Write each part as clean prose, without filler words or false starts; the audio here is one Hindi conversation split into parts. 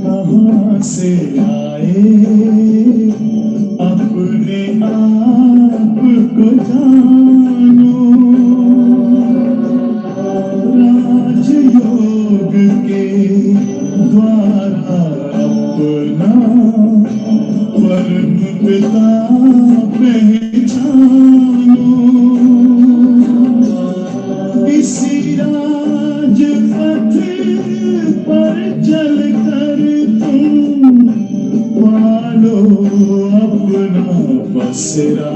कहाँ से आए अपने आप को जानो, राजयोग के द्वारा अपना परम पिता पहचानो। इसी राजपथ पर चल कर तुम पालो अपना बसेरा।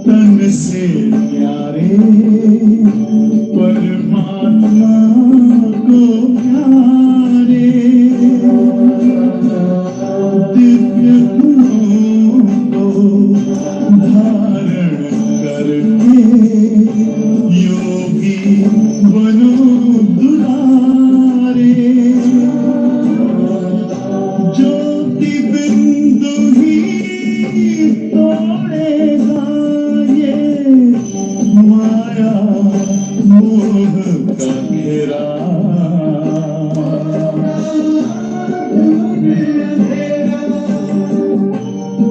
तन से प्यारे परमात्मा को प्यारे, दिव्य गुणों को धारण करके योगी बनो दुलारे। ज्योति बिंदु ही तोड़ेगा ये माया मोह का घेरा।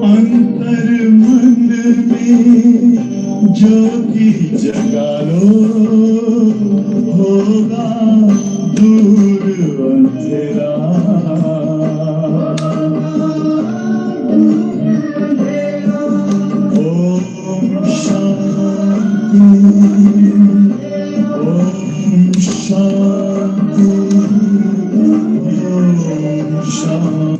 अंतर मन में ज्योति जगा लो, होगा दूर अंधेरा। ओम शांति, ओम शांति, ओम शांति।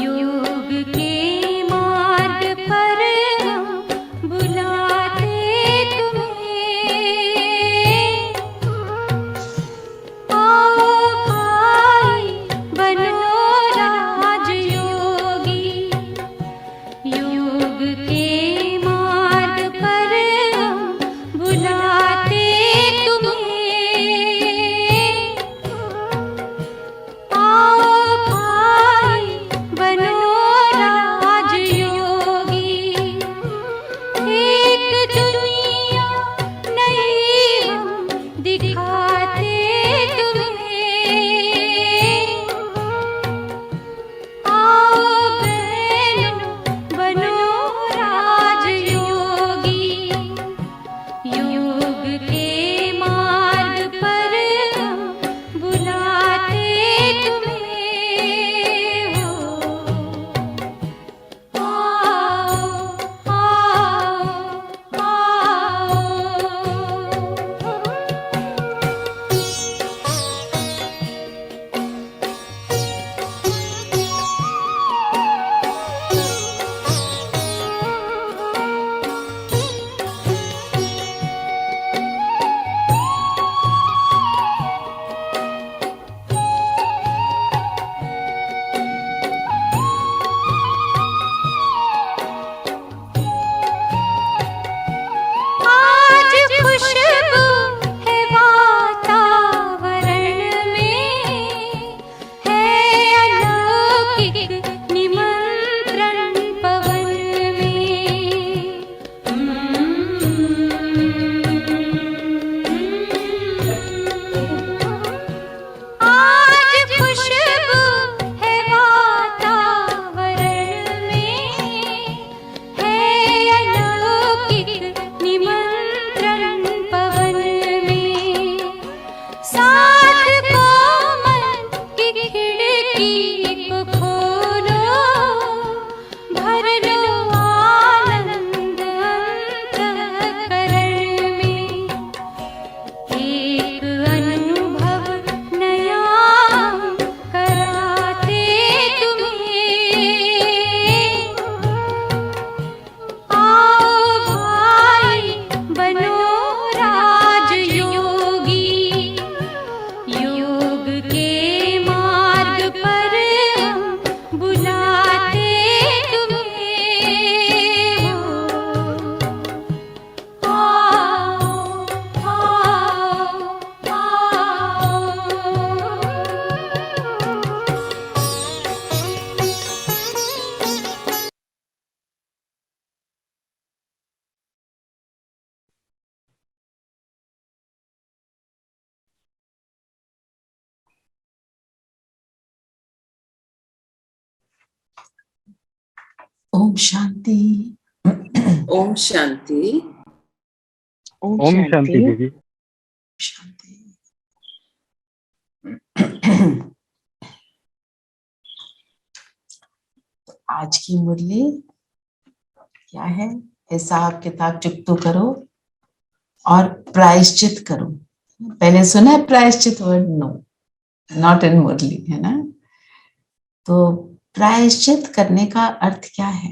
योग के मार्ग पर हम बुलाते तुम्हें, आओ भाई बनो राजयोगी। योग के मार्ग पर हम बुलाते तुम्हें, साथ को मन की खिड़की को खोलो, भर लो आनंद अंतःकरण में, एक अनुभव नया कराते तुम्हें। आओ भाई बनो राजयोगी, योग के मार्ग पर हम बुलाते तुम्हें। आओ आओ आओ। ओम शांति। ओम शांति। ओम शांति दीदी। शांति। आज की मुरली क्या है? हिसाब किताब चुकतो करो और प्रायश्चित करो। पहले सुना है प्रायश्चित वर्ड? नो, नॉट इन मुरली, है ना? तो प्रायश्चित करने का अर्थ क्या है?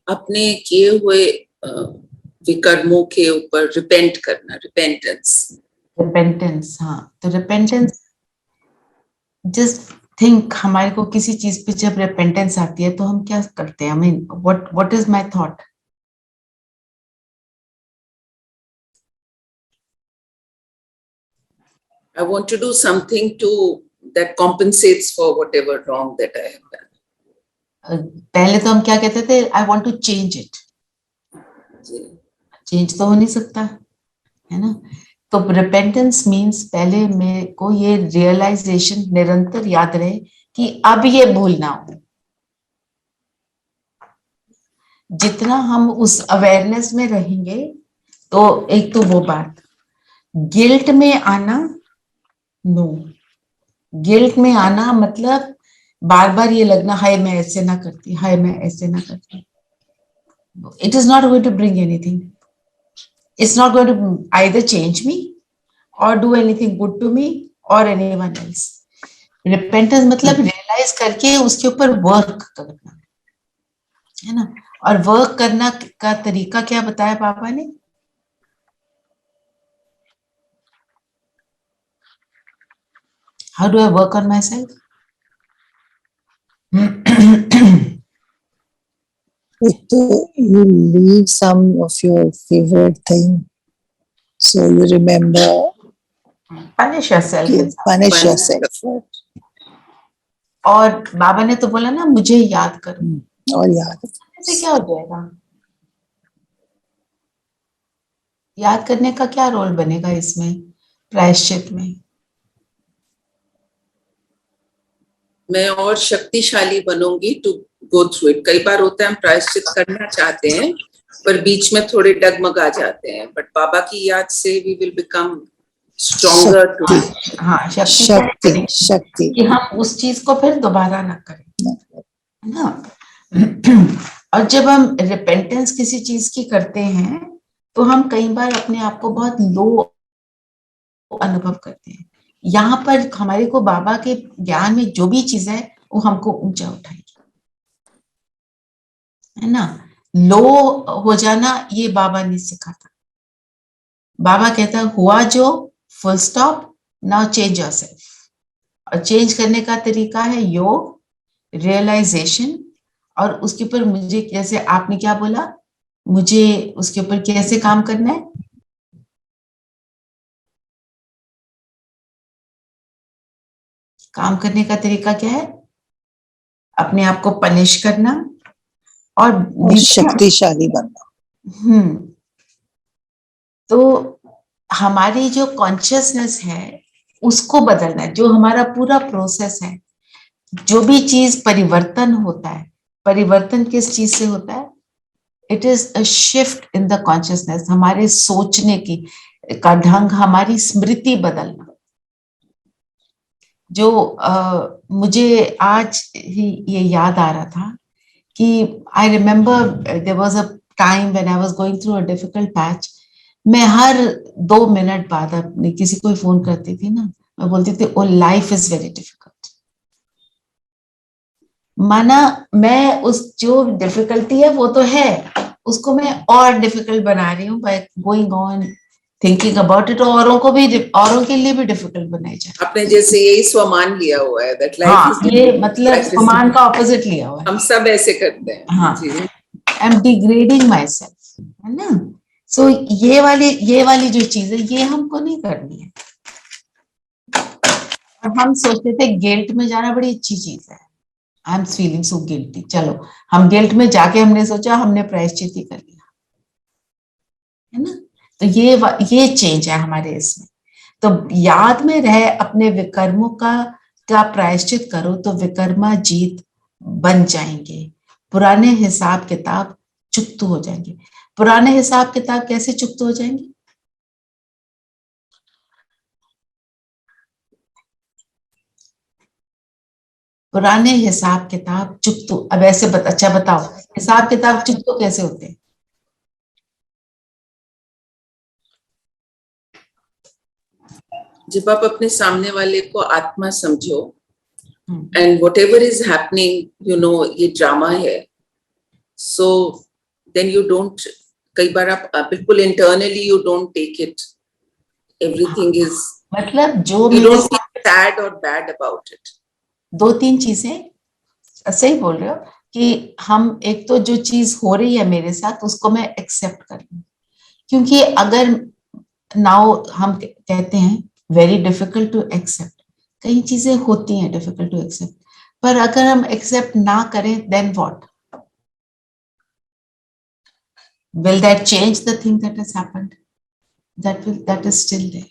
अपने किए हुए विकर्मों के ऊपर रिपेंट करना, रिपेंटेंस। रिपेंटेंस, हाँ। तो रिपेंटेंस, जस्ट थिंक, हमारे को किसी चीज पे जब रिपेंटेंस आती है तो हम क्या करते हैं? I mean, what is my thought? I want to do something that compensates for whatever wrong that I have done. पहले तो हम क्या कहते थे? I want to change it. Change तो हो नहीं सकता, है ना? तो रिपेंटेंस मीन्स पहले मेरे को ये रियलाइजेशन निरंतर याद रहे कि अब ये भूल ना हो। जितना हम उस अवेयरनेस में रहेंगे, तो एक तो वो बात, गिल्ट में आना, नो। गिल्ट में आना मतलब बार बार ये लगना, हाय मैं ऐसे ना करती, हाय मैं ऐसे ना करती। It is not going to bring anything. It's not going to either change me और do anything good to me और एनीवन एल्स। रिपेंटेंस मतलब रियलाइज करके उसके ऊपर वर्क करना, है ना? और वर्क करना का तरीका क्या बताया पापा ने? How do I work on myself? You leave some of your favorite thing, so you remember. Punish yourself. Punish yourself. और बाबा ने तो बोला ना, मुझे याद करो। और याद ऐसे क्या हो जाएगा? याद करने का क्या रोल बनेगा इसमें, प्रायश्चित में? मैं और शक्तिशाली बनूंगी टू गो थ्रू इट। कई बार होता है हम प्रायश्चित करना चाहते हैं पर बीच में थोड़े डगमगा जाते हैं, बट बाबा की याद से we will become stronger too. हाँ, शक्ति, शक्ति कि हम उस चीज को फिर दोबारा ना करें, है ना? और जब हम रिपेंटेंस किसी चीज की करते हैं तो हम कई बार अपने आप को बहुत लो अनुभव करते हैं। यहाँ पर हमारे को बाबा के ज्ञान में जो भी चीज है वो हमको ऊंचा उठाएगी, है ना? लो हो जाना ये बाबा ने सिखाता। बाबा कहता हुआ जो, full stop, now change yourself. और चेंज करने का तरीका है योग, रियलाइजेशन, और उसके ऊपर मुझे, जैसे आपने क्या बोला, मुझे उसके ऊपर कैसे काम करना है? काम करने का तरीका क्या है? अपने आप को पनिश करना और शक्तिशाली बनना। तो हमारी जो कॉन्शियसनेस है उसको बदलना है, जो हमारा पूरा प्रोसेस है। जो भी चीज परिवर्तन होता है, परिवर्तन किस चीज से होता है? It is a shift in the consciousness, हमारे सोचने की का ढंग, हमारी स्मृति बदलना। जो मुझे आज ही ये याद आ रहा था कि I remember there was a time when I was going through a difficult patch. मैं हर 2 मिनट बाद अपनी किसी को फोन करती थी ना, मैं बोलती थी ओ लाइफ इज वेरी डिफिकल्ट। माना मैं उस जो डिफिकल्टी है वो तो है, उसको मैं और डिफिकल्ट बना रही हूँ by going on thinking about it, औरों को भी, औरों के लिए भी डिफिकल्ट बनाई जाए। आपने जैसे यही स्वमान लिया हुआ है दैट लाइफ हाँ, इज, ये मतलब स्वमान का ऑपोजिट लिया हुआ है। हम सब ऐसे करते हैं। हाँ, जी, I am degrading myself, है ना। सो ये वाली जो चीज है ये हमको नहीं करनी है। और हम सोचते थे गिल्ट में जाना बड़ी अच्छी चीज है, I am feeling so guilty, चलो हम गिल्ट में जाके हमने सोचा हमने प्रायश्चित ही कर लिया, है ना। तो ये चेंज है हमारे इसमें। तो याद में रहे अपने विकर्मों का प्रायश्चित करो तो विकर्मा जीत बन जाएंगे, पुराने हिसाब किताब चुकता हो जाएंगे। पुराने हिसाब किताब कैसे चुकता हो जाएंगे? पुराने हिसाब किताब चुकतो, अब ऐसे अच्छा बताओ हिसाब किताब चुकतो कैसे होते हैं? जब आप अपने सामने वाले को आत्मा समझो and whatever is happening you know ये ड्रामा है, सो देन यू डोंट, कई बार आप बिल्कुल internally you don't take it, everything is, मतलब जो यू डोंट फील सैड और बैड अबाउट इट। 2-3 चीजें सही बोल रहे हो कि हम एक तो जो चीज हो रही है मेरे साथ उसको मैं एक्सेप्ट कर लूं, क्योंकि अगर नाउ हम कहते हैं वेरी डिफिकल्ट टू एक्सेप्ट, कई चीजें होती हैं डिफिकल्ट टू एक्सेप्ट, पर अगर हम एक्सेप्ट ना करें then what? Will that change the thing that has happened? That is still there.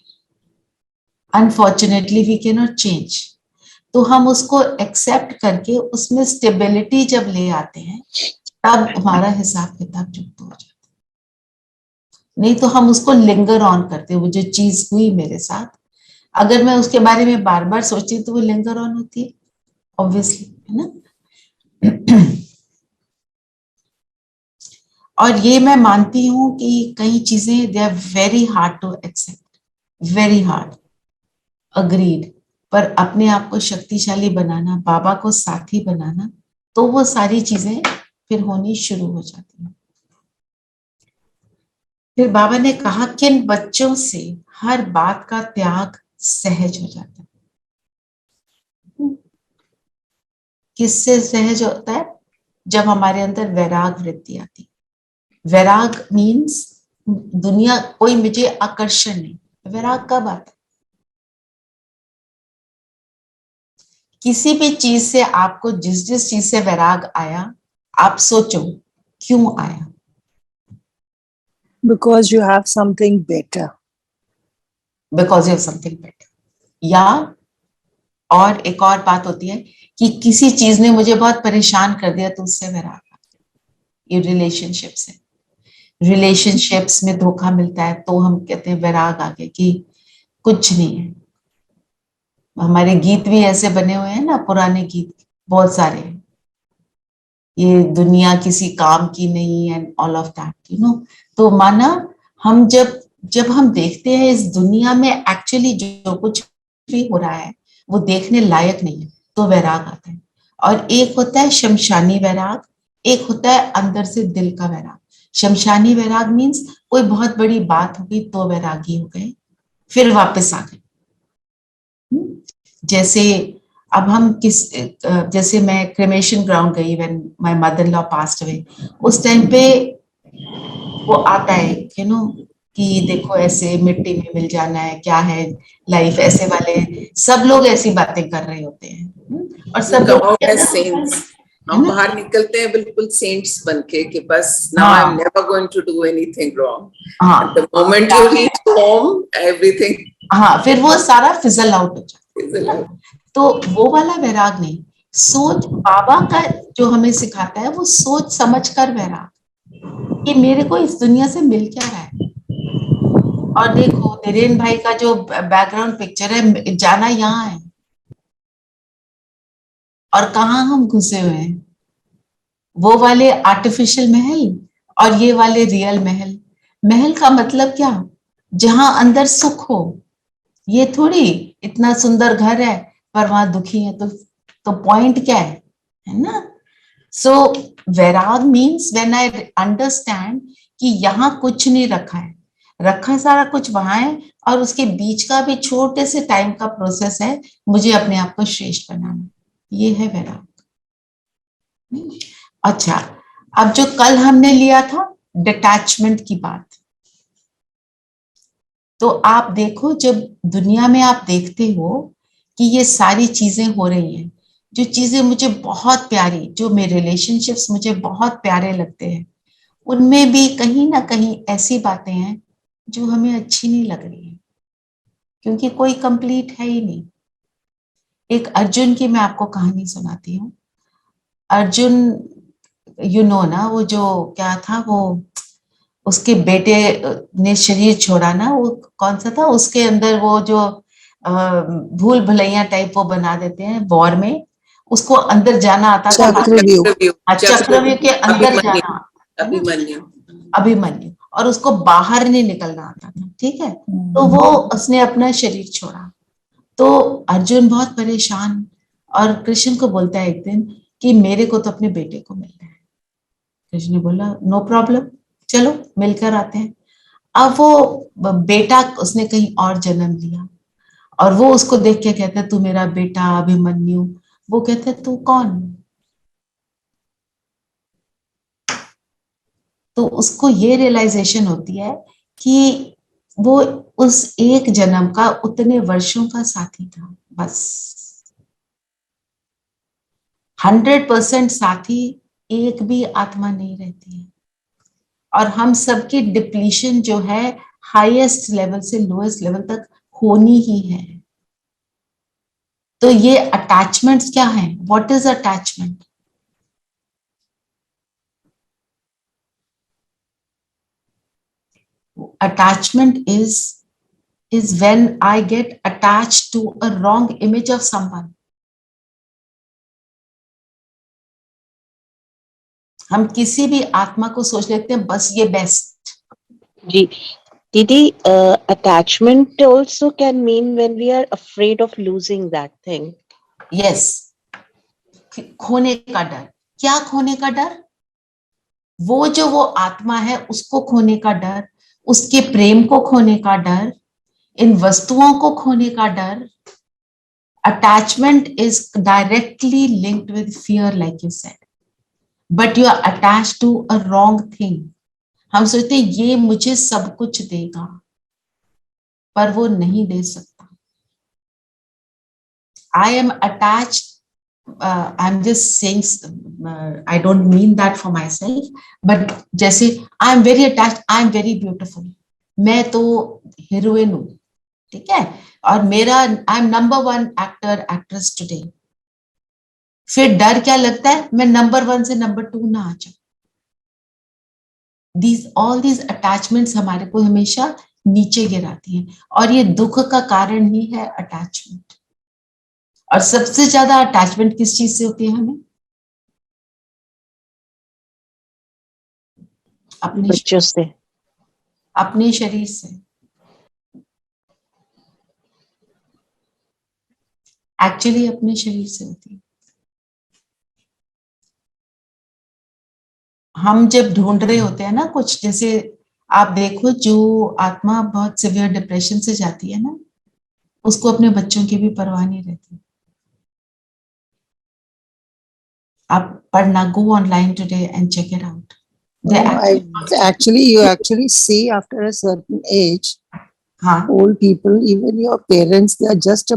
Unfortunately, we cannot change. तो हम उसको एक्सेप्ट करके उसमें स्टेबिलिटी जब ले आते हैं तब हमारा हिसाब किताब चुकता हो जाता है। नहीं तो हम उसको लिंगर ऑन करते हैं, वो जो चीज हुई मेरे साथ अगर मैं उसके बारे में बार बार सोचती तो वो लिंगर ऑन होती है ऑब्वियसली, है ना। और ये मैं मानती हूं कि कई चीजें they are very hard to accept, very hard, agreed, पर अपने आप को शक्तिशाली बनाना, बाबा को साथी बनाना, तो वो सारी चीजें फिर होनी शुरू हो जाती हैं। फिर बाबा ने कहा किन बच्चों से हर बात का त्याग सहज हो जाता है। किससे सहज होता है? जब हमारे अंदर वैराग वृत्ति आती है। वैराग मीन्स दुनिया कोई मुझे आकर्षण नहीं। वैराग कब आता है? किसी भी चीज से आपको जिस चीज से वैराग आया आप सोचो क्यों आया? Because you have something better. Because you have something better. या और एक और बात होती है कि किसी चीज ने मुझे बहुत परेशान कर दिया तो उससे वैराग आता है। ये रिलेशनशिप्स है, रिलेशनशिप्स में धोखा मिलता है तो हम कहते हैं वैराग आ गया कि कुछ नहीं है। हमारे गीत भी ऐसे बने हुए हैं ना, पुराने गीत बहुत सारे, ये दुनिया किसी काम की नहीं and all of that, you know. तो माना हम जब हम देखते हैं इस दुनिया में एक्चुअली जो कुछ भी हो रहा है वो देखने लायक नहीं है तो वैराग आता है। और एक होता है शमशानी वैराग, एक होता है अंदर से दिल का वैराग। शमशानी वैराग मीन्स कोई बहुत बड़ी बात हो गई तो वैरागी हो गए, फिर वापस आ गए। जैसे अब हम जैसे मैं क्रेमेशन ग्राउंड गई when my mother in law passed away, उस टाइम पे वो आता है यू नो कि देखो ऐसे मिट्टी में मिल जाना है, क्या है लाइफ, ऐसे वाले सब लोग ऐसी बातें कर रहे होते हैं। और सब लोग हम बाहर निकलते हैं बिल्कुल सेंट्स बनके कि बस now I am never going to do anything wrong, the moment you reach home everything, हाँ, फिर वो सारा फिजल आउट हो जाता है। तो वो वाला वैराग नहीं, सोच बाबा का जो हमें सिखाता है वो सोच समझ कर वैराग, कि मेरे को इस दुनिया से मिल क्या रहा है। और देखो धीरेन भाई का जो बैकग्राउंड पिक्चर है, जाना यहाँ है और कहाँ हम घुसे हुए हैं, वो वाले आर्टिफिशियल महल और ये वाले रियल महल। महल का मतलब क्या, जहां अंदर सुख हो। ये थोड़ी इतना सुंदर घर है पर वहां दुखी है, तो पॉइंट क्या है ना। सो वैराग मीन्स व्हेन आई अंडरस्टैंड कि यहाँ कुछ नहीं रखा है, रखा सारा कुछ वहां है, और उसके बीच का भी छोटे से टाइम का प्रोसेस है, मुझे अपने आप को श्रेष्ठ बनाना। ये है वैराग। अच्छा, अब जो कल हमने लिया था डिटैचमेंट की बात, तो आप देखो जब दुनिया में आप देखते हो कि ये सारी चीजें हो रही हैं, जो चीजें मुझे बहुत प्यारी, जो मेरे रिलेशनशिप्स मुझे बहुत प्यारे लगते हैं, उनमें भी कहीं ना कहीं ऐसी बातें हैं जो हमें अच्छी नहीं लग रही है, क्योंकि कोई कंप्लीट है ही नहीं। एक अर्जुन की मैं आपको कहानी सुनाती हूँ। अर्जुन यू नो ना, वो जो क्या था, वो उसके बेटे ने शरीर छोड़ा ना, वो कौन सा था, उसके अंदर वो जो भूल भुलैया टाइप वो बना देते हैं वॉर में, उसको अंदर जाना आता था। चक्रव्यूह। चक्रव्यूह के अंदर जाना, अभिमन्यु। अभिमन्यु, और उसको बाहर नहीं निकलना आता था, ठीक है। तो वो उसने अपना शरीर छोड़ा, तो अर्जुन बहुत परेशान, और कृष्ण को बोलता है एक दिन कि मेरे को तो अपने बेटे को मिलना है। कृष्ण ने बोला नो प्रॉब्लम, चलो मिलकर आते हैं। अब वो बेटा उसने कहीं और जन्म लिया, और वो उसको देख के कहता है तू मेरा बेटा अभिमन्यु। वो कहता है तू कौन। तो उसको ये रियलाइजेशन होती है कि वो उस एक जन्म का उतने वर्षों का साथी था, बस 100% साथी एक भी आत्मा नहीं रहती है। और हम सबकी डिप्लीशन जो है हाईएस्ट लेवल से लोएस्ट लेवल तक होनी ही है। तो ये अटैचमेंट्स क्या है, what is attachment? Attachment is when I get attached to a wrong image of someone. हम किसी भी आत्मा को सोच लेते हैं बस ये बेस्ट। जी दीदी, attachment also can mean when we are afraid of losing that thing. Yes, खोने का डर। क्या खोने का डर? वो जो वो आत्मा है उसको खोने का डर, उसके प्रेम को खोने का डर, इन वस्तुओं को खोने का डर। Attachment is directly linked with fear, like you said, but you are attached to a wrong thing. हम सोचते हैं ये मुझे सब कुछ देगा, पर वो नहीं दे सकता। I am attached. I'm just saying, I don't mean that for myself, but जैसे I am very attached, I am very beautiful, मैं तो हीरोइन हूँ, ठीक है, और मेरा I am number 1 actor actress today. फिर डर क्या लगता है, मैं नंबर 1 से नंबर 2 ना आ जाऊं। ऑल दीज अटैचमेंट्स हमारे को हमेशा नीचे गिराती हैं, और ये दुख का कारण ही है अटैचमेंट। और सबसे ज्यादा अटैचमेंट किस चीज से होती है हमें? अपने बच्चों से। अपने शरीर से। एक्चुअली अपने शरीर से होती है। हम जब ढूंढ रहे होते हैं ना कुछ, जैसे आप देखो जो आत्मा बहुत सिवियर डिप्रेशन से जाती है ना, उसको अपने बच्चों की भी परवाह नहीं रहती। आप पढ़ना, go online today and check it out. You actually see after a certain age, हाँ, old people, even your parents, they are just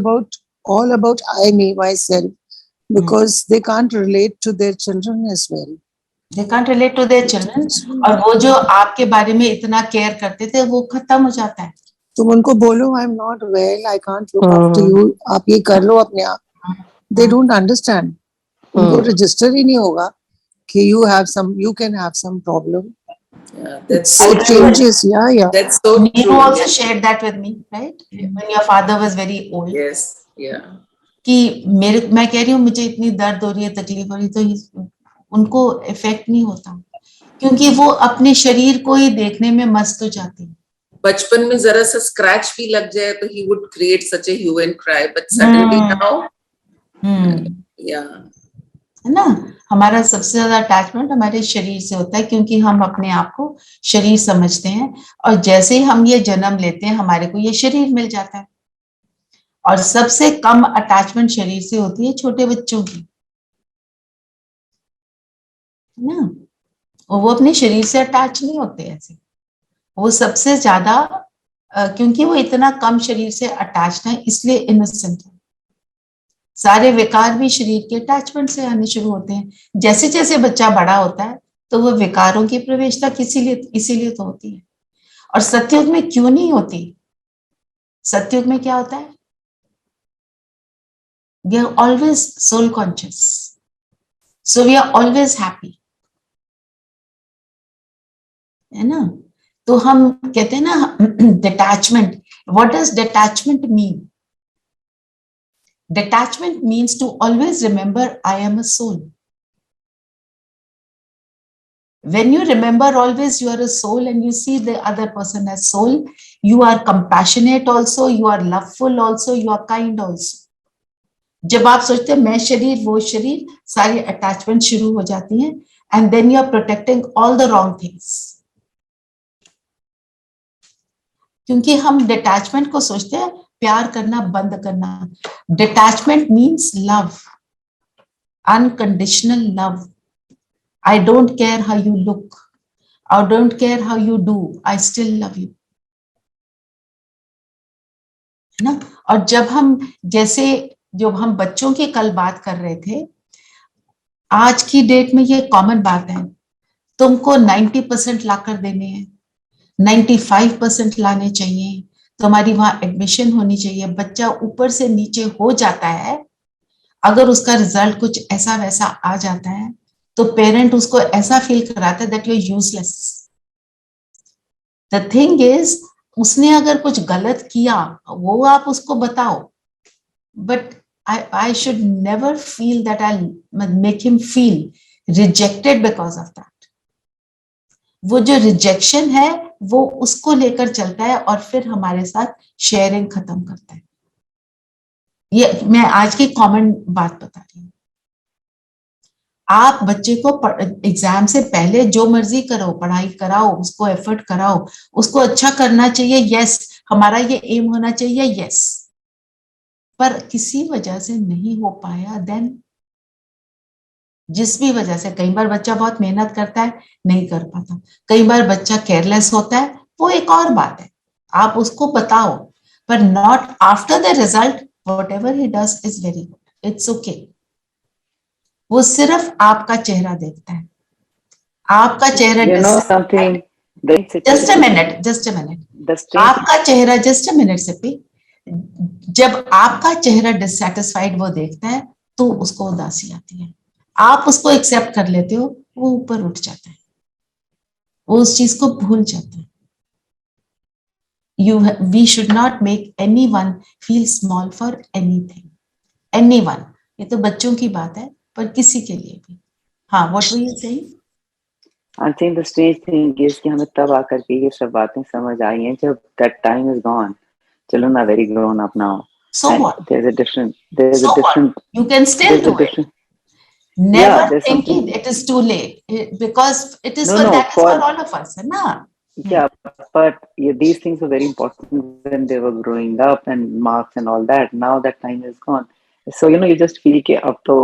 all about I, me, myself, because they can't relate to their children as well. they can't relate to their children, और वो जो आपके बारे में इतना केयर करते थे वो खत्म हो जाता है। तुम उनको बोलो I am not well, I can't look after you, आप ये कर लो अपने आप, they don't understand. उनको register ही नहीं होगा कि you can have some problem, Yeah, that's so It true. changes. Yeah. That's so Neeru true. also Yes. shared that with me, right? When your father was very old. Yes. Yeah. कि मैं कह रही हूँ मुझे इतनी दर्द हो रही है, तकलीफ हो रही है, तो उनको इफेक्ट नहीं होता क्योंकि वो अपने शरीर को ही देखने में मस्त हो जाती है. बचपन में जरा सा स्क्रैच भी लग जाए तो he would create such a hue and cry, but suddenly now, yeah. है ना, हमारा सबसे ज्यादा अटैचमेंट हमारे शरीर से होता है क्योंकि हम अपने आप को शरीर समझते हैं और जैसे ही हम ये जन्म लेते हैं हमारे को ये शरीर मिल जाता है और सबसे कम अटैचमेंट शरीर से होती है छोटे बच्चों की, है ना. और वो अपने शरीर से अटैच नहीं होते ऐसे, वो सबसे ज्यादा क्योंकि वो इतना कम शरीर से अटैच है इसलिए इनोसेंट है. सारे विकार भी शरीर के अटैचमेंट से आने शुरू होते हैं. जैसे जैसे बच्चा बड़ा होता है तो वो विकारों की प्रवेशता इसीलिए तो होती है. और सतयुग में क्यों नहीं होती? सतयुग में क्या होता है? We are always soul conscious, so we are always happy, है ना. तो हम कहते हैं ना detachment. What does detachment mean? Detachment means to always remember I am a soul. When you remember always you are a soul and you see the other person as soul, you are compassionate also, you are loveful also, you are kind also. जब आप सोचते हैं मैं शरीर वो शरीर, सारी अटैचमेंट शुरू हो जाती हैं and then you are protecting all the wrong things. क्योंकि हम डिटैचमेंट को सोचते हैं प्यार करना बंद करना. Detachment means love, unconditional love. I don't care how you look, I don't care how you do, I still love you, है ना. और जब हम जैसे जो हम बच्चों की कल बात कर रहे थे, आज की डेट में ये कॉमन बात है. तुमको 90% लाकर देने हैं, 95% लाने चाहिए, तुम्हारी वहां एडमिशन होनी चाहिए. बच्चा ऊपर से नीचे हो जाता है, अगर उसका रिजल्ट कुछ ऐसा वैसा आ जाता है तो पेरेंट उसको ऐसा फील कराता है that you are useless. The thing is उसने अगर कुछ गलत किया वो आप उसको बताओ, but I should never feel that I'll make him feel rejected because of that. वो जो रिजेक्शन है वो उसको लेकर चलता है और फिर हमारे साथ शेयरिंग खत्म करता है. ये मैं आज की कॉमन बात बता रही हूँ. आप बच्चे को एग्जाम से पहले जो मर्जी करो, पढ़ाई कराओ, उसको एफर्ट कराओ, उसको अच्छा करना चाहिए, यस, हमारा ये एम होना चाहिए, यस. पर किसी वजह से नहीं हो पाया, देन जिस भी वजह से, कई बार बच्चा बहुत मेहनत करता है नहीं कर पाता, कई बार बच्चा केयरलेस होता है, वो एक और बात है, आप उसको बताओ, पर not after the result. Whatever he does is very good, it's okay. वो सिर्फ आपका चेहरा देखता है, आपका चेहरा. You know something? Just a minute, आपका चेहरा, जस्ट अ मिनट से, जब आपका चेहरा डिससैटिस्फाइड वो देखता है तो उसको उदासी आती है. आप उसको एक्सेप्ट कर लेते हो, वो ऊपर उठ जाता है, वो उस चीज को भूल जाता है. We should not make anyone feel small for anything. Anyone. ये तो बच्चों की बात है, पर किसी के लिए भी. हाँ, what were you saying? I think the strange thing is कि हमें तब आकर के ये सब बातें समझ आई हैं जब that time is gone. Children are very grown up now. So And what? There's a different. You can still do it. Never there's thinking something- it is too late, because it is No, that is for- for all of us, है ना? Yeah, but these things were very important when they were growing up and marks and all that. Now that time is gone. So, you just feel कि अब तो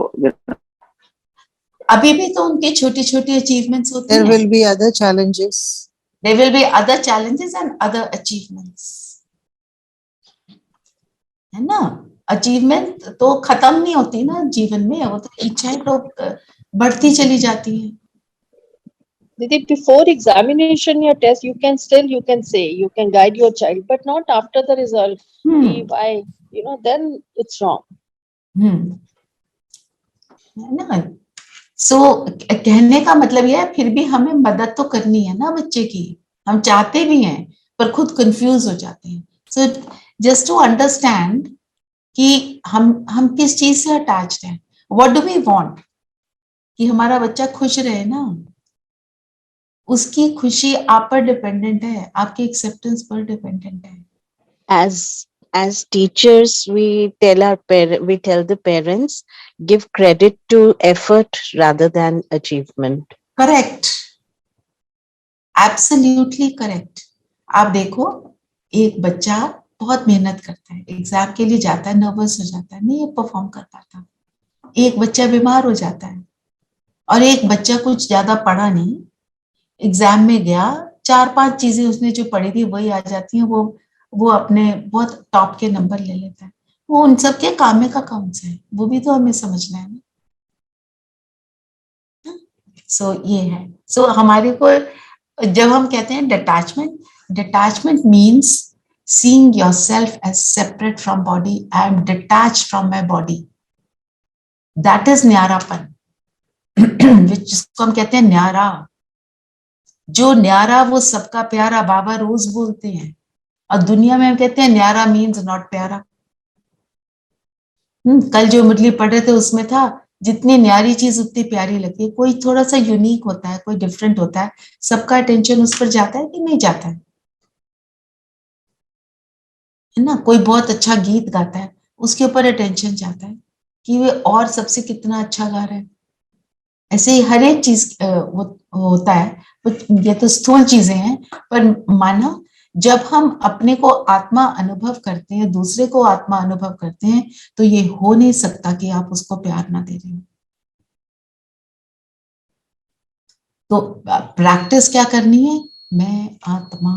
अभी भी तो उनके छोटे छोटे अचीवमेंट्स होते There हैं. will be other challenges. There will be other challenges and other achievements, है ना. अचीवमेंट तो खत्म नहीं होती ना जीवन में, वो तो इच्छाएं तो बढ़ती चली जाती हैं. Didi, before examination or test, you can say, you can guide your child, but not after the result. Why? Then it's wrong. है ना. सो कहने का मतलब यह है, फिर भी हमें मदद तो करनी है ना बच्चे की, हम चाहते भी हैं पर खुद कंफ्यूज हो जाते हैं। सो जस्ट टू अंडरस्टैंड कि हम किस चीज से अटैच्ड हैं, व्हाट डू वी वांट, कि हमारा बच्चा खुश रहे ना, उसकी खुशी आप पर डिपेंडेंट है, आपकी एक्सेप्टेंस पर डिपेंडेंट है। As teachers, we tell the parents, give credit to effort rather than achievement. Correct, absolutely correct. आप देखो, एक बच्चा बहुत मेहनत करता है, एग्जाम के लिए जाता है, नर्वस हो जाता है, नहीं परफॉर्म कर पाता। एक बच्चा बीमार हो जाता है, और एक बच्चा कुछ ज्यादा पढ़ा नहीं, एग्जाम में गया, 4-5 चीजें उसने जो पढ़ी थी वही आ जाती हैं, वो अपने बहुत टॉप के नंबर ले लेता है। वो उन सब के काम का कौन सा है, वो भी तो हमें समझना है ना। सो ये है। सो हमारे को जब हम कहते हैं detachment, detachment means seeing yourself as separate from body, I am detached from my body, that is न्यारापन जिसको हम कहते हैं न्यारा। जो न्यारा वो सबका प्यारा, बाबा रोज बोलते हैं, और दुनिया में हम कहते हैं न्यारा मीन्स नॉट प्यारा। कल जो मुरली पढ़ रहे थे उसमें था, जितनी न्यारी चीज उतनी प्यारी लगती है। कोई थोड़ा सा यूनिक होता है, कोई डिफरेंट होता है, सबका अटेंशन उस पर जाता है कि नहीं जाता है ना। कोई बहुत अच्छा गीत गाता है, उसके ऊपर अटेंशन जाता है कि वे और सबसे कितना अच्छा गा रहा है। ऐसे ही हर एक चीज होता है। ये तो स्थूल चीजें हैं, पर माना जब हम अपने को आत्मा अनुभव करते हैं, दूसरे को आत्मा अनुभव करते हैं, तो ये हो नहीं सकता कि आप उसको प्यार ना दे रहे हो। तो प्रैक्टिस क्या करनी है, मैं आत्मा,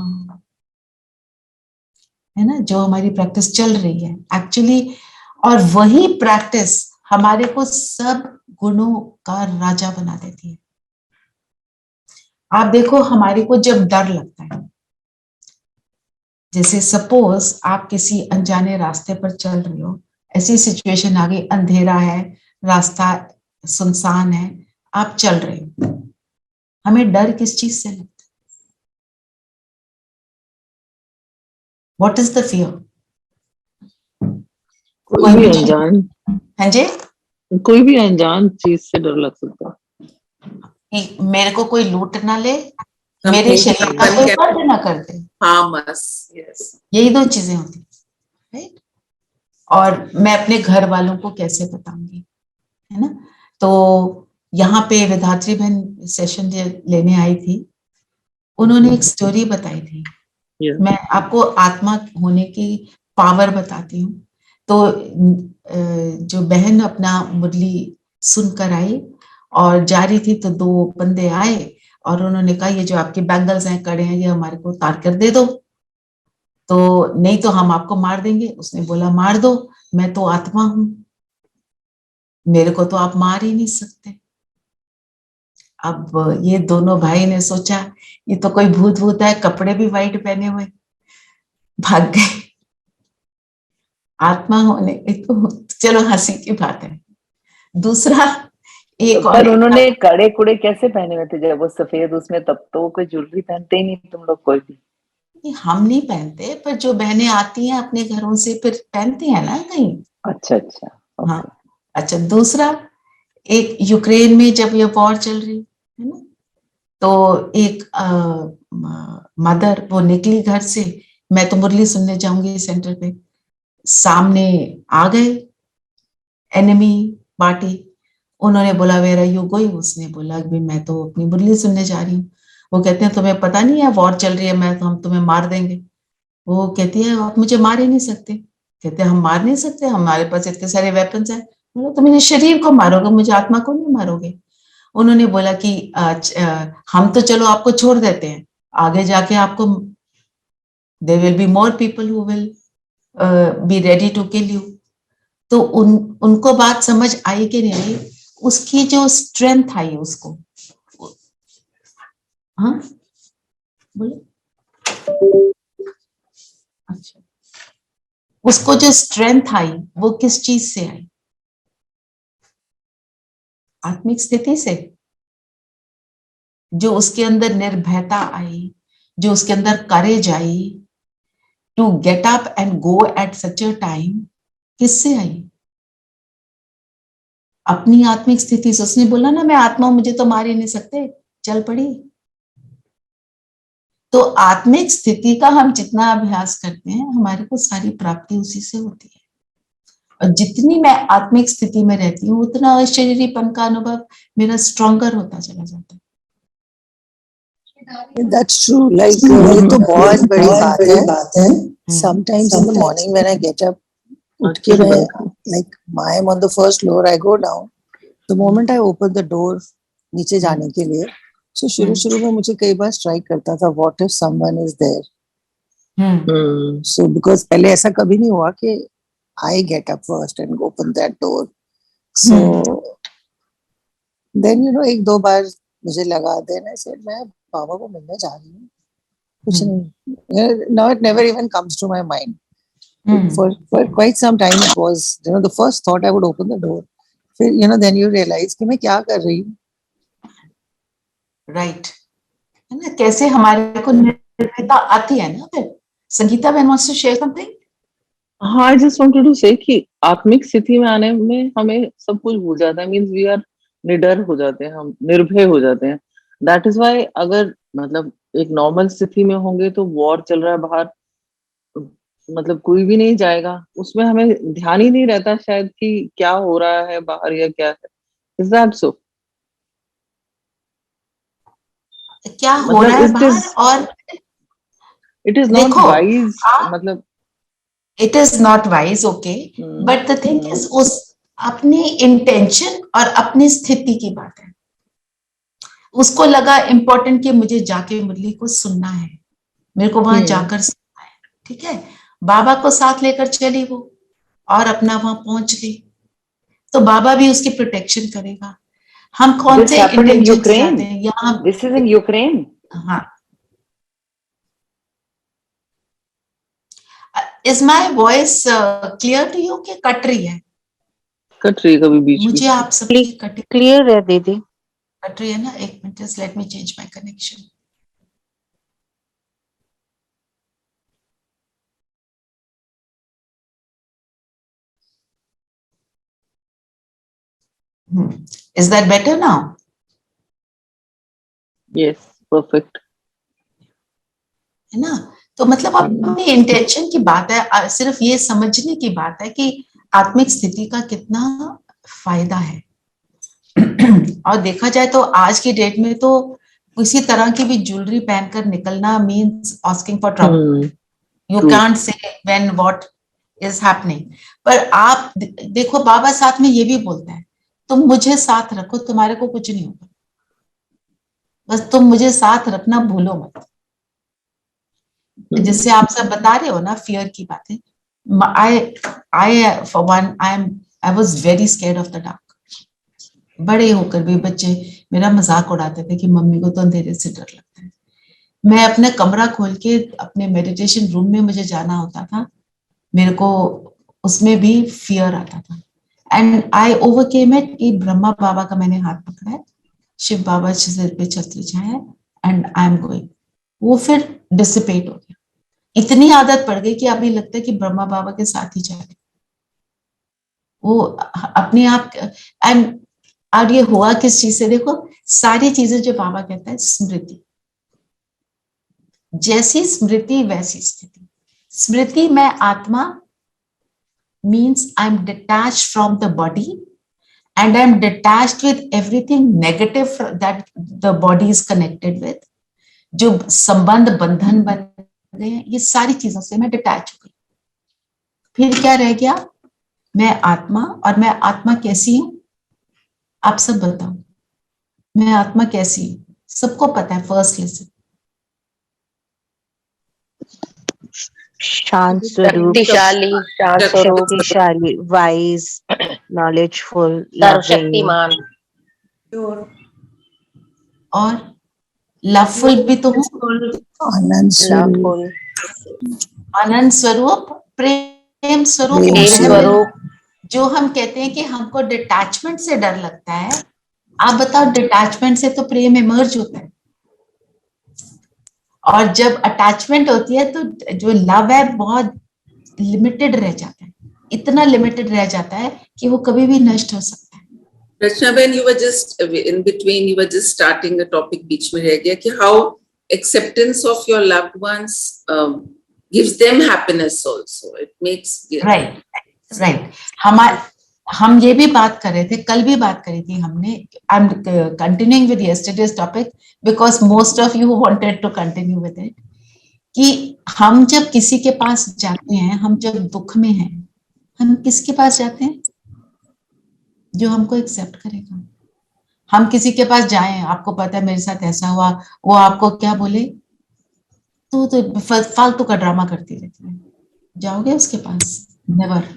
है ना, जो हमारी प्रैक्टिस चल रही है एक्चुअली। और वही प्रैक्टिस हमारे को सब गुणों का राजा बना देती है। आप देखो, हमारे को जब डर लगता है, जैसे सपोज आप किसी अनजाने रास्ते पर चल रहे हो, ऐसी सिचुएशन आ गई, अंधेरा है, रास्ता सुनसान है, आप चल रहे हो, हमें डर किस चीज से लगता है? What is the fear? कोई भी अनजान, हाँ जी, कोई भी अनजान चीज से डर लग सकता है कि मेरे को कोई लूट ना ले, हम मेरे शरीर का कोई कर्ज ना कर दे। हाँ बस, यस, यही दो चीजें होती, राइट। और मैं अपने घर वालों को कैसे बताऊंगी, है ना। तो यहाँ पे विधात्री बहन सेशन लेने आई थी, उन्होंने एक स्टोरी बताई थी। मैं आपको आत्मा होने की पावर बताती हूँ। तो जो बहन अपना मुरली सुनकर आई और जा रही थी, तो 2 बंदे आए और उन्होंने कहा, ये जो आपके बैंगल्स हैं, कड़े हैं, ये हमारे को उतार कर दे दो, तो नहीं तो हम आपको मार देंगे। उसने बोला, मार दो, मैं तो आत्मा हूं, मेरे को तो आप मार ही नहीं सकते। अब ये दोनों भाई ने सोचा, ये तो कोई भूत भूत है, कपड़े भी वाइट पहने हुए, भाग गए। आत्मा होने तो चलो हंसी की बात है। दूसरा एक और, पर उन्होंने कड़े कुड़े कैसे पहने हुए थे जब वो सफेद उसमें? तब तो वो कोई ज्वेलरी पहनते ही नहीं तुम लोग कोई भी। हम नहीं पहनते, पर जो बहनें आती हैं अपने घरों से फिर पहनती हैं ना कहीं। अच्छा अच्छा, हाँ, अच्छा। दूसरा, एक यूक्रेन में जब ये वॉर चल रही है ना, तो एक मदर वो निकली घर से, मैं तो मुरली सुनने जाऊंगी सेंटर पे, सामने आ गए एनिमी पार्टी। उन्होंने बोला, वेयर आर यू गोइंग? उसने बोला कि मैं तो अपनी मुरली सुनने जा रही हूँ। वो कहते हैं, तुम्हें पता नहीं है वॉर चल रही है, मैं तो हम तुम्हें मार देंगे। वो कहती है, आप मुझे मार ही नहीं सकते। कहते हैं, हम मार नहीं सकते, हमारे पास इतने सारे वेपन्स हैं। तो मेरे शरीर को मारोगे, मुझे आत्मा को नहीं मारोगे। उन्होंने बोला कि हम तो चलो आपको छोड़ देते हैं, आगे जाके आपको there will be more people who will be ready to kill you. तो उनको बात समझ आई कि नहीं आई? उसकी जो स्ट्रेंथ आई उसको, हाँ बोले, अच्छा, उसको जो स्ट्रेंथ आई वो किस चीज से आई? आत्मिक स्थिति से, जो उसके अंदर निर्भयता आई, जो उसके अंदर करेज आई to get up and go at such a time, किससे आई? अपनी आत्मिक स्थिति से। उसने बोला ना, मैं आत्मा हूं, मुझे तो मार ही नहीं सकते, चल पड़ी। तो आत्मिक स्थिति का हम जितना अभ्यास करते हैं, हमारे को सारी प्राप्ति उसी से होती है। और जितनी मैं आत्मिक स्थिति में रहती हूँ, उतना अशरीरीपन का अनुभव मेरा स्ट्रॉन्गर होता चला जाता है। That's true. Like ये तो बहुत बड़ी बात है. Sometimes in the morning when I get up, उठ के मैं like I am on the first floor, I go down. The moment I open the door नीचे जाने के लिए, so शुरू में मुझे कई बार स्ट्राइक करता था, what if someone is there? So because पहले ऐसा कभी नहीं हुआ कि I get up first and open that door. So then you know एक दो बार मुझे लगा देना से मैं बाबा को मिलने जा रही हूँ, कुछ नहीं. Now it never even comes to my mind. For quite some time it was, you know, the first thought I would open the door. फिर you know then you realize कि मैं क्या कर रही हूँ. राइट, है ना? कैसे हमारे को निर्भयता आती है ना। फिर संगीता बहन wants to share something? हाँ, I just wanted to say कि आत्मिक स्थिति में आने में हमें सब कुछ भूल जाता है, मीन्स वी आर निडर हो जाते हैं, हम निर्भय हो जाते हैं. दैट इज वाई अगर मतलब एक नॉर्मल स्थिति में होंगे तो वॉर चल रहा है बाहर, मतलब कोई भी नहीं जाएगा, उसमें हमें ध्यान ही नहीं रहता शायद कि क्या हो रहा है बाहर या क्या है. Is that so? क्या हो रहा है बाहर, और इट इज नॉट देखो, वाइज, मतलब it is not wise, okay, but the thing is उस अपनी इंटेंशन और अपनी स्थिति की बात है. उसको लगा इम्पोर्टेंट कि मुझे जाके मुरली को सुनना है, मेरे को वहां जाकर सुनना है, ठीक है. बाबा को साथ लेकर चली वो और अपना वहां पहुंच गई, तो बाबा भी उसकी प्रोटेक्शन करेगा. हम कौन से इंटेंशन से जाते हैं यहाँ? This is in Ukraine. हाँ. Is my voice clear to you कि कट रही है? कट रही है कभी बीच मुझे आप सबकी कट क्लियर है दीदी. कट रही है ना? एक minute, just let me change my connection. Is that better now? Yes, perfect. है ना? तो मतलब अपनी इंटेंशन की बात है, सिर्फ ये समझने की बात है कि आत्मिक स्थिति का कितना फायदा है. और देखा जाए तो आज की डेट में तो किसी तरह की भी ज्वेलरी पहनकर निकलना means asking for trouble. You can't say when what is happening. पर आप देखो, बाबा साथ में ये भी बोलता है, तुम मुझे साथ रखो, तुम्हारे को कुछ नहीं होगा, बस तुम मुझे साथ रखना भूलो मत. जिससे आप सब बता रहे हो ना फियर की बातें. I for one I was very scared of the dark. बड़े होकर भी बच्चे मेरा मजाक उड़ाते थे कि मम्मी को तो अंधेरे से डर लगता है. मैं अपना कमरा खोल के अपने मेडिटेशन रूम में मुझे जाना होता था, मेरे को उसमें भी फियर आता था. एंड आई ओवरकेम इट कि ब्रह्मा बाबा का मैंने हाथ पकड़ा है, शिव बाबा सिर पे छत्र छाया एंड आई एम गोइंग. वो फिर डिसिपेट हो गया. इतनी आदत पड़ गई कि अभी लगता है कि ब्रह्मा बाबा के साथ ही जा रहे. वो अपने आप. एंड और ये हुआ किस चीज से? देखो, सारी चीजें जो बाबा कहता है, स्मृति. जैसी स्मृति वैसी स्थिति. स्मृति में आत्मा means I'm detached from the body and I'm detached with everything negative that the body is connected with. जो संबंध बंधन बन गए हैं, ये सारी चीजों से मैं डिटैच हो गई. फिर क्या रह गया? मैं आत्मा. और मैं आत्मा कैसी हूं? आप सब बताओ, मैं आत्मा कैसी हूं? सबको पता है. फर्स्ट लेसन, शांत स्वरूप, शक्तिशाली, वाइज, नॉलेजफुल, सर्वशक्तिमान और लवफुल भी तो हूं. आनंद स्वरूप, प्रेम स्वरूप. जो हम कहते हैं कि हमको डिटैचमेंट से डर लगता है, आप बताओ, डिटैचमेंट से तो प्रेम इमर्ज होता है, और जब अटैचमेंट होती है तो जो लव है बहुत लिमिटेड रह जाता है, इतना लिमिटेड रह जाता है कि वो कभी भी नष्ट हो सकता है। Rachna, when you were just in between, you were just starting a topic बीच में रह गया कि how acceptance of your loved ones gives them happiness also. It makes right. हम ये भी बात कर रहे थे, कल भी बात करी थी हमने। I am continuing with yesterday's topic because most of you wanted to continue with it, कि हम जब किसी के पास जाते हैं, हम जब दुख में हैं, हम किसके पास जाते हैं? जो हमको एक्सेप्ट करेगा। हम किसी के पास जाएं, आपको पता है मेरे साथ ऐसा हुआ, वो आपको क्या बोले, तू तो फालतू का ड्रामा करती रहती है, जाओगे उसके पास? नेवर।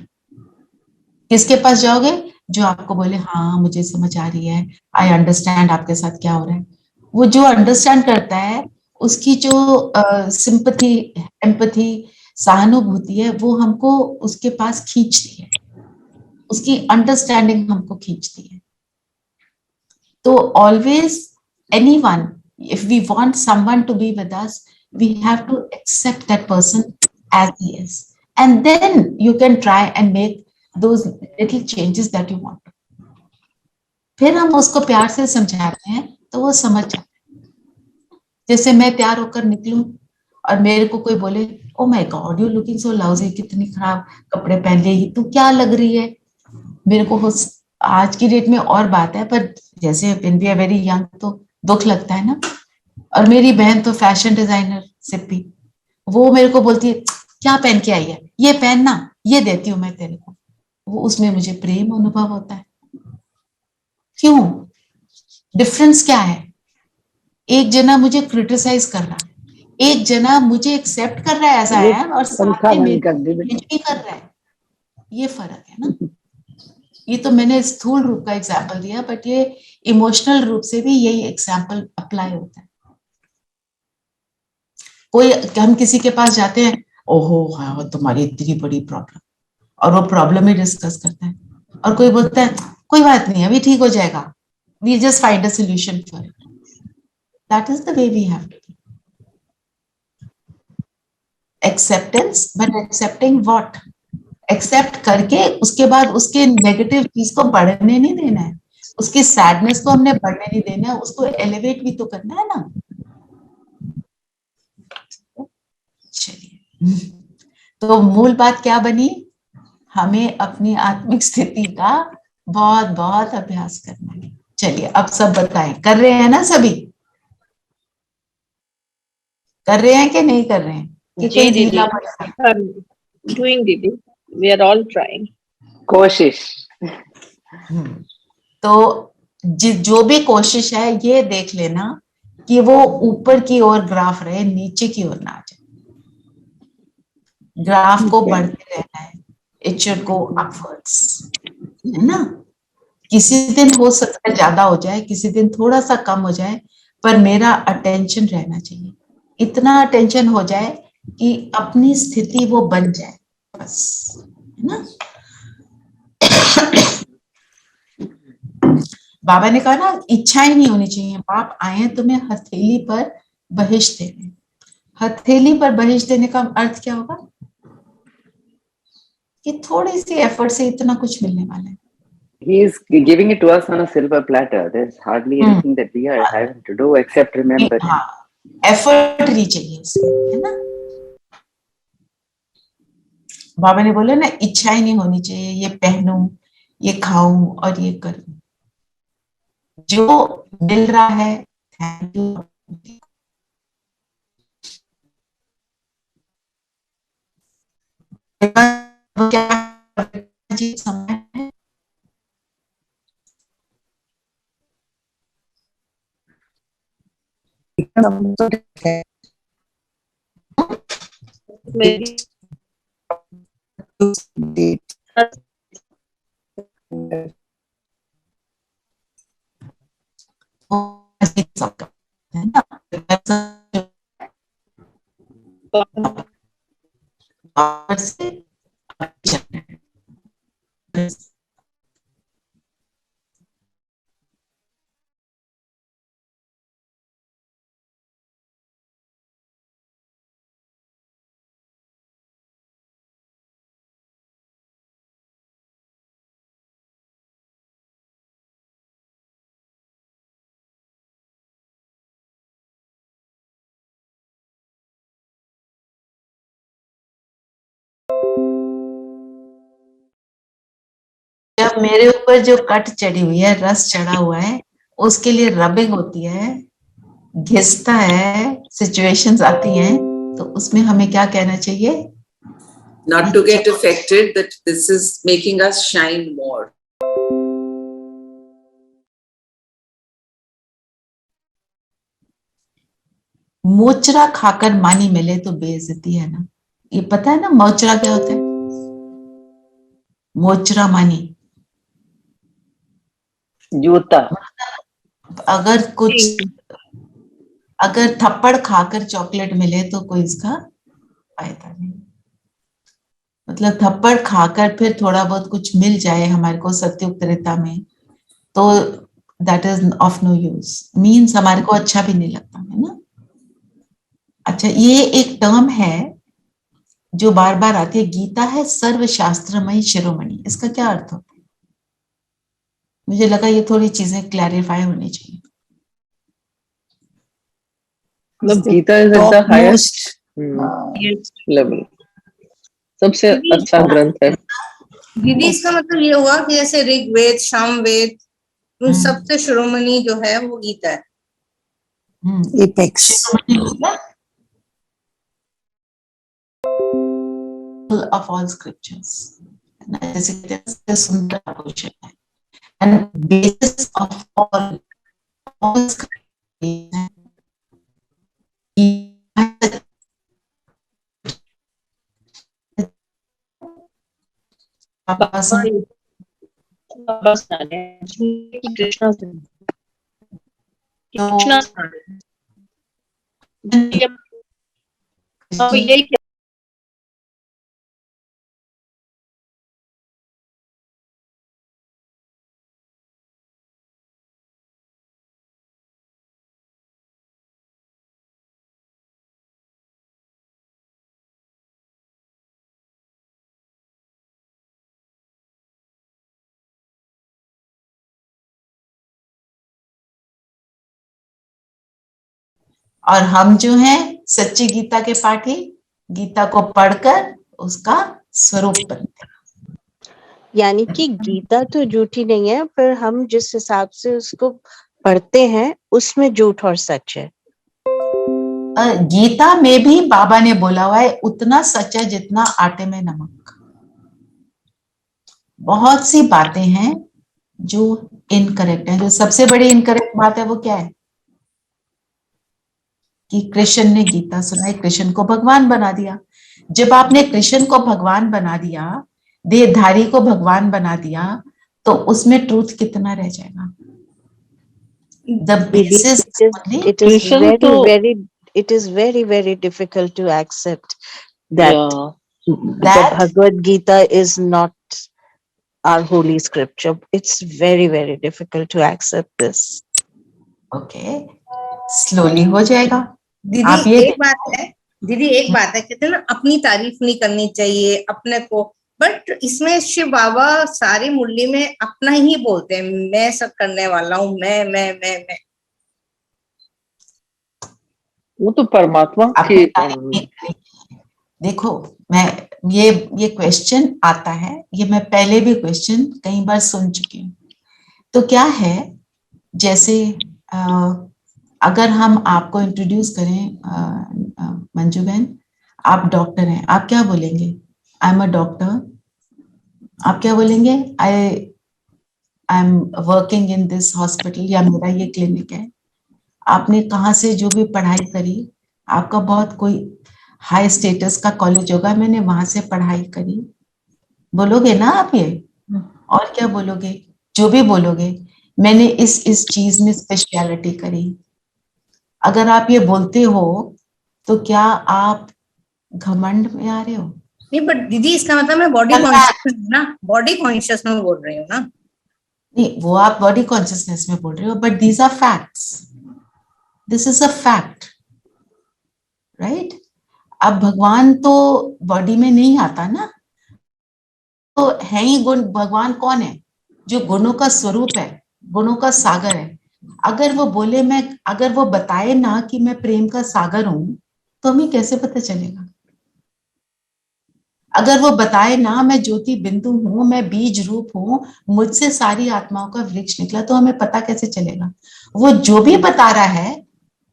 किसके पास जाओगे? जो आपको बोले हाँ मुझे समझ आ रही है, आई अंडरस्टैंड आपके साथ क्या हो रहा है। वो जो अंडरस्टैंड करता है, उसकी जो सिंपैथी, एम्पैथी, सहानुभूति है, वो हमको उसके पास खींचती है, उसकी अंडरस्टैंडिंग हमको खींचती है। तो always anyone, if we want someone to be with us, we have to accept that person as he is, and then you can try and make those little changes that you want. फिर हम उसको प्यार से समझाते हैं तो वो समझ जाता है। जैसे मैं तैयार होकर निकलूं और मेरे को कोई बोले, oh my God you looking so lousy, कितनी खराब कपड़े पहन ली, तू क्या लग रही है। मेरे को आज की डेट में और बात है, पर जैसे when we are very young तो दुख लगता है ना। और मेरी बहन तो फैशन डिजाइनर सिप्पी, वो मेरे को बोलती है क्या पहन के आई है, ये पहनना, ये देती हूँ मैं तेरे को। वो उसमें मुझे प्रेम अनुभव होता है। क्यों? डिफरेंस क्या है? एक जना मुझे क्रिटिसाइज कर रहा है, एक जना मुझे एक्सेप्ट कर रहा है ऐसा है, और साथ में भी कर रहा है। ये फर्क है ना। ये तो मैंने स्थूल रूप का एग्जाम्पल दिया, बट ये इमोशनल रूप से भी यही एग्जाम्पल अप्लाई होता है। कोई, हम किसी के पास जाते हैं, ओहो हाँ तुम्हारी इतनी बड़ी प्रॉब्लम, और वो प्रॉब्लम ही डिस्कस करता है, और कोई बोलता है कोई बात नहीं अभी ठीक हो जाएगा, we just find a solution for it. That is the way we have to be. Acceptance, but accepting what? Accept करके उसके बाद उसके नेगेटिव चीज को बढ़ने नहीं देना है, उसकी सैडनेस को हमने बढ़ने नहीं देना है, उसको एलिवेट भी तो करना है ना। चलिए, तो मूल बात क्या बनी? हमें अपनी आत्मिक स्थिति का बहुत बहुत अभ्यास करना है। चलिए अब सब बताएं, कर रहे हैं ना सभी? कर रहे हैं कि नहीं कर रहे हैं? कि जी दीदी, doing दीदी, we are all trying. कोशिश। तो जो भी कोशिश है ये देख लेना कि वो ऊपर की ओर ग्राफ रहे, नीचे की ओर ना आ जाए। ग्राफ को बढ़ते रहना है, इट शुड गो अपवर्ड्स, है ना। किसी दिन हो सकता है ज्यादा हो जाए, किसी दिन थोड़ा सा कम हो जाए, पर मेरा अटेंशन रहना चाहिए। इतना अटेंशन हो जाए कि अपनी स्थिति वो बन जाए, बस, है ना। बाबा ने कहा ना, इच्छा ही नहीं होनी चाहिए। बाप आए हैं तुम्हें हथेली पर बहिश देने। हथेली पर बहिश देने का अर्थ क्या होगा? कि थोड़ी सी एफर्ट से इतना कुछ मिलने वाला है। He is giving it to us on a silver platter. There's hardly anything that we are having to do except remember him. Effort नहीं चाहिए इसमें, है ना। बाबा ने बोला ना, इच्छा ही नहीं होनी चाहिए, ये पहनूं, ये खाऊं और ये करूं। जो मिल रहा है थैंक यू। क्या जी समय है? है ना। मतलब मेरे ऊपर जो कट चढ़ी हुई है, रस चढ़ा हुआ है, उसके लिए रबिंग होती है, घिसता है, सिचुएशंस आती हैं, तो उसमें हमें क्या कहना चाहिए? Not to get affected, that this is making us shine more. मोचरा खाकर मानी मिले तो बेइज्जती है ना। ये पता है ना मोचरा क्या होता है? मोचरा मानी, जूता। अगर कुछ, अगर थप्पड़ खाकर चॉकलेट मिले तो कोई इसका फायदा नहीं। मतलब थप्पड़ खाकर फिर थोड़ा बहुत कुछ मिल जाए हमारे को सत्युग त्रेता में, तो that is of no use, means हमारे को अच्छा भी नहीं लगता है ना। अच्छा, ये एक टर्म है जो बार बार आती है, गीता है सर्वशास्त्रमयी शिरोमणि, इसका क्या अर्थ होता है? मुझे लगा ये थोड़ी चीजें क्लैरिफाई होनी चाहिए। मतलब Gita is at the highest level, सबसे अच्छा ग्रंथ है। दीदी इसका मतलब ये हुआ कि जैसे ऋग्वेद, सामवेद, उन सबसे शिरोमणि जो है वो गीता है। एपेक्स of all scriptures, जैसे कहते हैं सुंदर आभूषण है, and basis of all scriptures, और हम जो हैं सच्ची गीता के पाठी, गीता को पढ़कर उसका स्वरूप बनते हैं। यानी कि गीता तो झूठी नहीं है, पर हम जिस हिसाब से उसको पढ़ते हैं उसमें झूठ और सच है। गीता में भी बाबा ने बोला हुआ है उतना सच है जितना आटे में नमक। बहुत सी बातें हैं जो इनकरेक्ट है। जो सबसे बड़ी इनकरेक्ट बात है वो क्या है कि कृष्ण ने गीता सुनाई, कृष्ण को भगवान बना दिया। जब आपने कृष्ण को भगवान बना दिया, देहधारी को भगवान बना दिया, तो उसमें ट्रूथ कितना रह जाएगा? The basis it is very difficult to accept that the Bhagavad Gita is not our holy scripture. It's very difficult to accept this. Okay, slowly हो जाएगा। दीदी एक बात है, कहते हैं ना अपनी तारीफ नहीं करनी चाहिए अपने को, बट इसमें शिव बाबा सारी मुरली में अपना ही बोलते हैं, मैं सब करने वाला हूँ, मैं। वो तो परमात्मा की। देखो, मैं ये क्वेश्चन आता है, ये मैं पहले भी क्वेश्चन कई बार सुन चुकी हूँ। तो क्या है, जैसे अगर हम आपको इंट्रोड्यूस करें, मंजू बहन आप डॉक्टर हैं, आप क्या बोलेंगे? I am a doctor. आप क्या बोलेंगे? I am working in this hospital, या मेरा ये क्लिनिक है। आपने कहाँ से जो भी पढ़ाई करी, आपका बहुत कोई हाई स्टेटस का कॉलेज होगा, मैंने वहां से पढ़ाई करी, बोलोगे ना आप ये? और क्या बोलोगे? जो भी बोलोगे, मैंने इस चीज में स्पेशलिटी करी। अगर आप ये बोलते हो तो क्या आप घमंड में आ रहे हो? नहीं, बट दीदी इसका मतलब मैं बॉडी कॉन्शियस ना, बॉडी कॉन्शियस में बोल रही हूँ ना। नहीं, वो आप बॉडी कॉन्शियसनेस में बोल रहे हो, but these are facts, this is a fact, right? अब भगवान तो बॉडी में नहीं आता ना, तो है ही गुण। भगवान कौन है? जो गुणों का स्वरूप है, गुणों का सागर है। अगर वो बोले अगर वो बताए ना कि मैं प्रेम का सागर हूं, तो हमें कैसे पता चलेगा? अगर वो बताए ना मैं ज्योति बिंदु हूं, मैं बीज रूप हूं, मुझसे सारी आत्माओं का वृक्ष निकला, तो हमें पता कैसे चलेगा? वो जो भी बता रहा है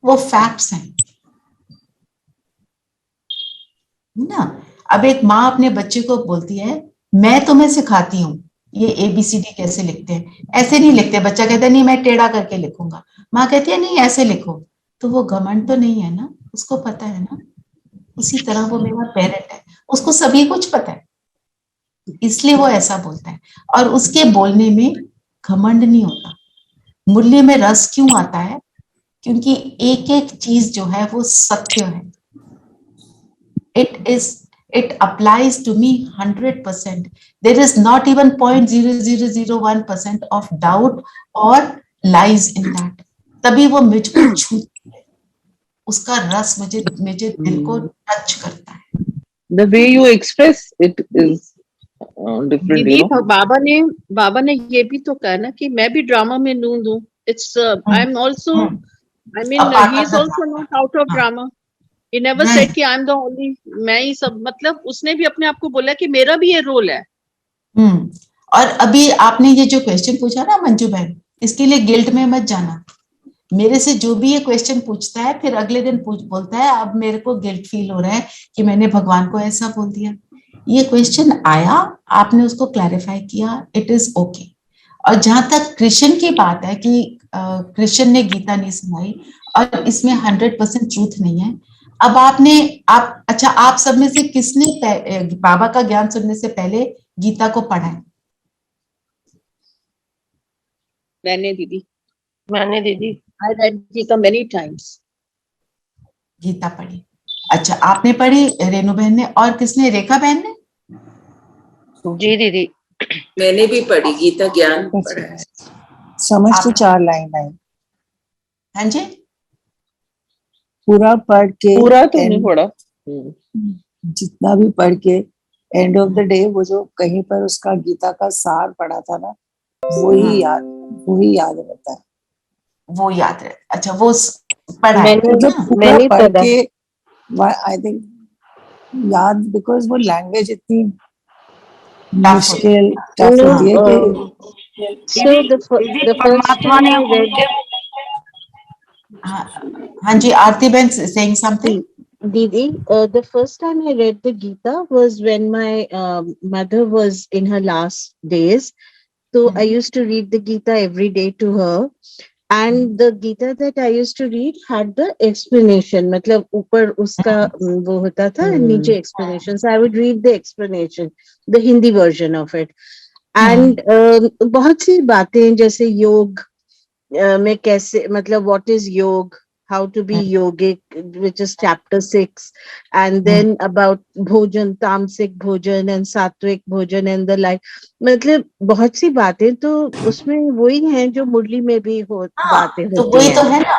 वो फैक्ट्स हैं ना। अब एक माँ अपने बच्चे को बोलती है मैं तुम्हें सिखाती हूँ ये ABCD कैसे लिखते हैं, ऐसे नहीं लिखते। बच्चा कहता है नहीं मैं टेढ़ा करके लिखूंगा, माँ कहती है नहीं ऐसे लिखो। तो वो घमंड तो नहीं है ना, उसको पता है ना। उसी तरह वो मेरा पेरेंट है, उसको सभी कुछ पता है, इसलिए वो ऐसा बोलता है। और उसके बोलने में घमंड नहीं होता। मुरली में रस क्यों आता है? क्योंकि एक एक चीज जो है वो सत्य है। It applies to me 100%. There is not even 0.0001% of doubt or lies in that. तभी वो मुझको छूती है, उसका रस मुझे मुझे दिल को टच करता है। The way you express it is different. दीदी बाबा ने ये भी तो कहा ना कि मैं भी ड्रामा में नूंद हूँ. It's I am also, I mean he is also not out of drama. He never said कि I'm the only, मैं ही सब, मतलब उसने भी अपने आप को बोला कि मेरा भी ये रोल है. और अभी आपने ये जो क्वेश्चन पूछा ना मंजू बहन, इसके लिए गिल्ट में मत जाना। मेरे से जो भी ये क्वेश्चन पूछता है फिर अगले दिन बोलता है अब मेरे को गिल्ट फील हो रहा है कि मैंने भगवान को ऐसा बोल दिया। ये क्वेश्चन आया, आपने उसको क्लैरिफाई किया, इट इज ओके। और जहां तक कृष्ण की बात है कि कृष्ण ने गीता नहीं सुनाई और इसमें 100% ट्रूथ नहीं है। अब अच्छा आप सब में से किसने बाबा का ज्ञान सुनने से पहले गीता को पढ़ा है? मैंने दीदी I read Gita many times. Gita पढ़ी। अच्छा आपने पढ़ी, रेणु बहन ने, और किसने? रेखा बहन ने? जी दीदी मैंने भी पढ़ी गीता, ज्ञान पढ़ा है। समझ तो 4 लाइन आई। हाँ जी, पूरा पढ़ के, पूरा तो नहीं पढ़ा, जितना भी पढ़ के एंड ऑफ द डे वो जो कहीं पर उसका गीता का सार पढ़ा था ना, वही याद रहता है। वो याद रहे। अच्छा वो पढ़ा है मैंने पढ़ के आई थिंक याद, बिकॉज वो लैंग्वेज इतनी मुश्किल टफ होती है कि So the first time I read, हाँ जी आरती बहन saying something. Didi, the first time I read the Gita was when my mother was in her last days. So I used to read the Gita every day to her. And the Gita that I used to read had the explanation. मतलब ऊपर उसका वो होता था, नीचे explanation. So I would read the explanation, the Hindi version of it. And बहुत सी बातें जैसे योग में कैसे, मतलब what is योग, how to be yogic, which is chapter 6, and then about bhojan, tamasic bhojan and sattvic bhojan and the like. मतलब बहुत सी बातें तो उसमें वही हैं जो मुरली में भी बातें होती हैं। तो वही तो है ना।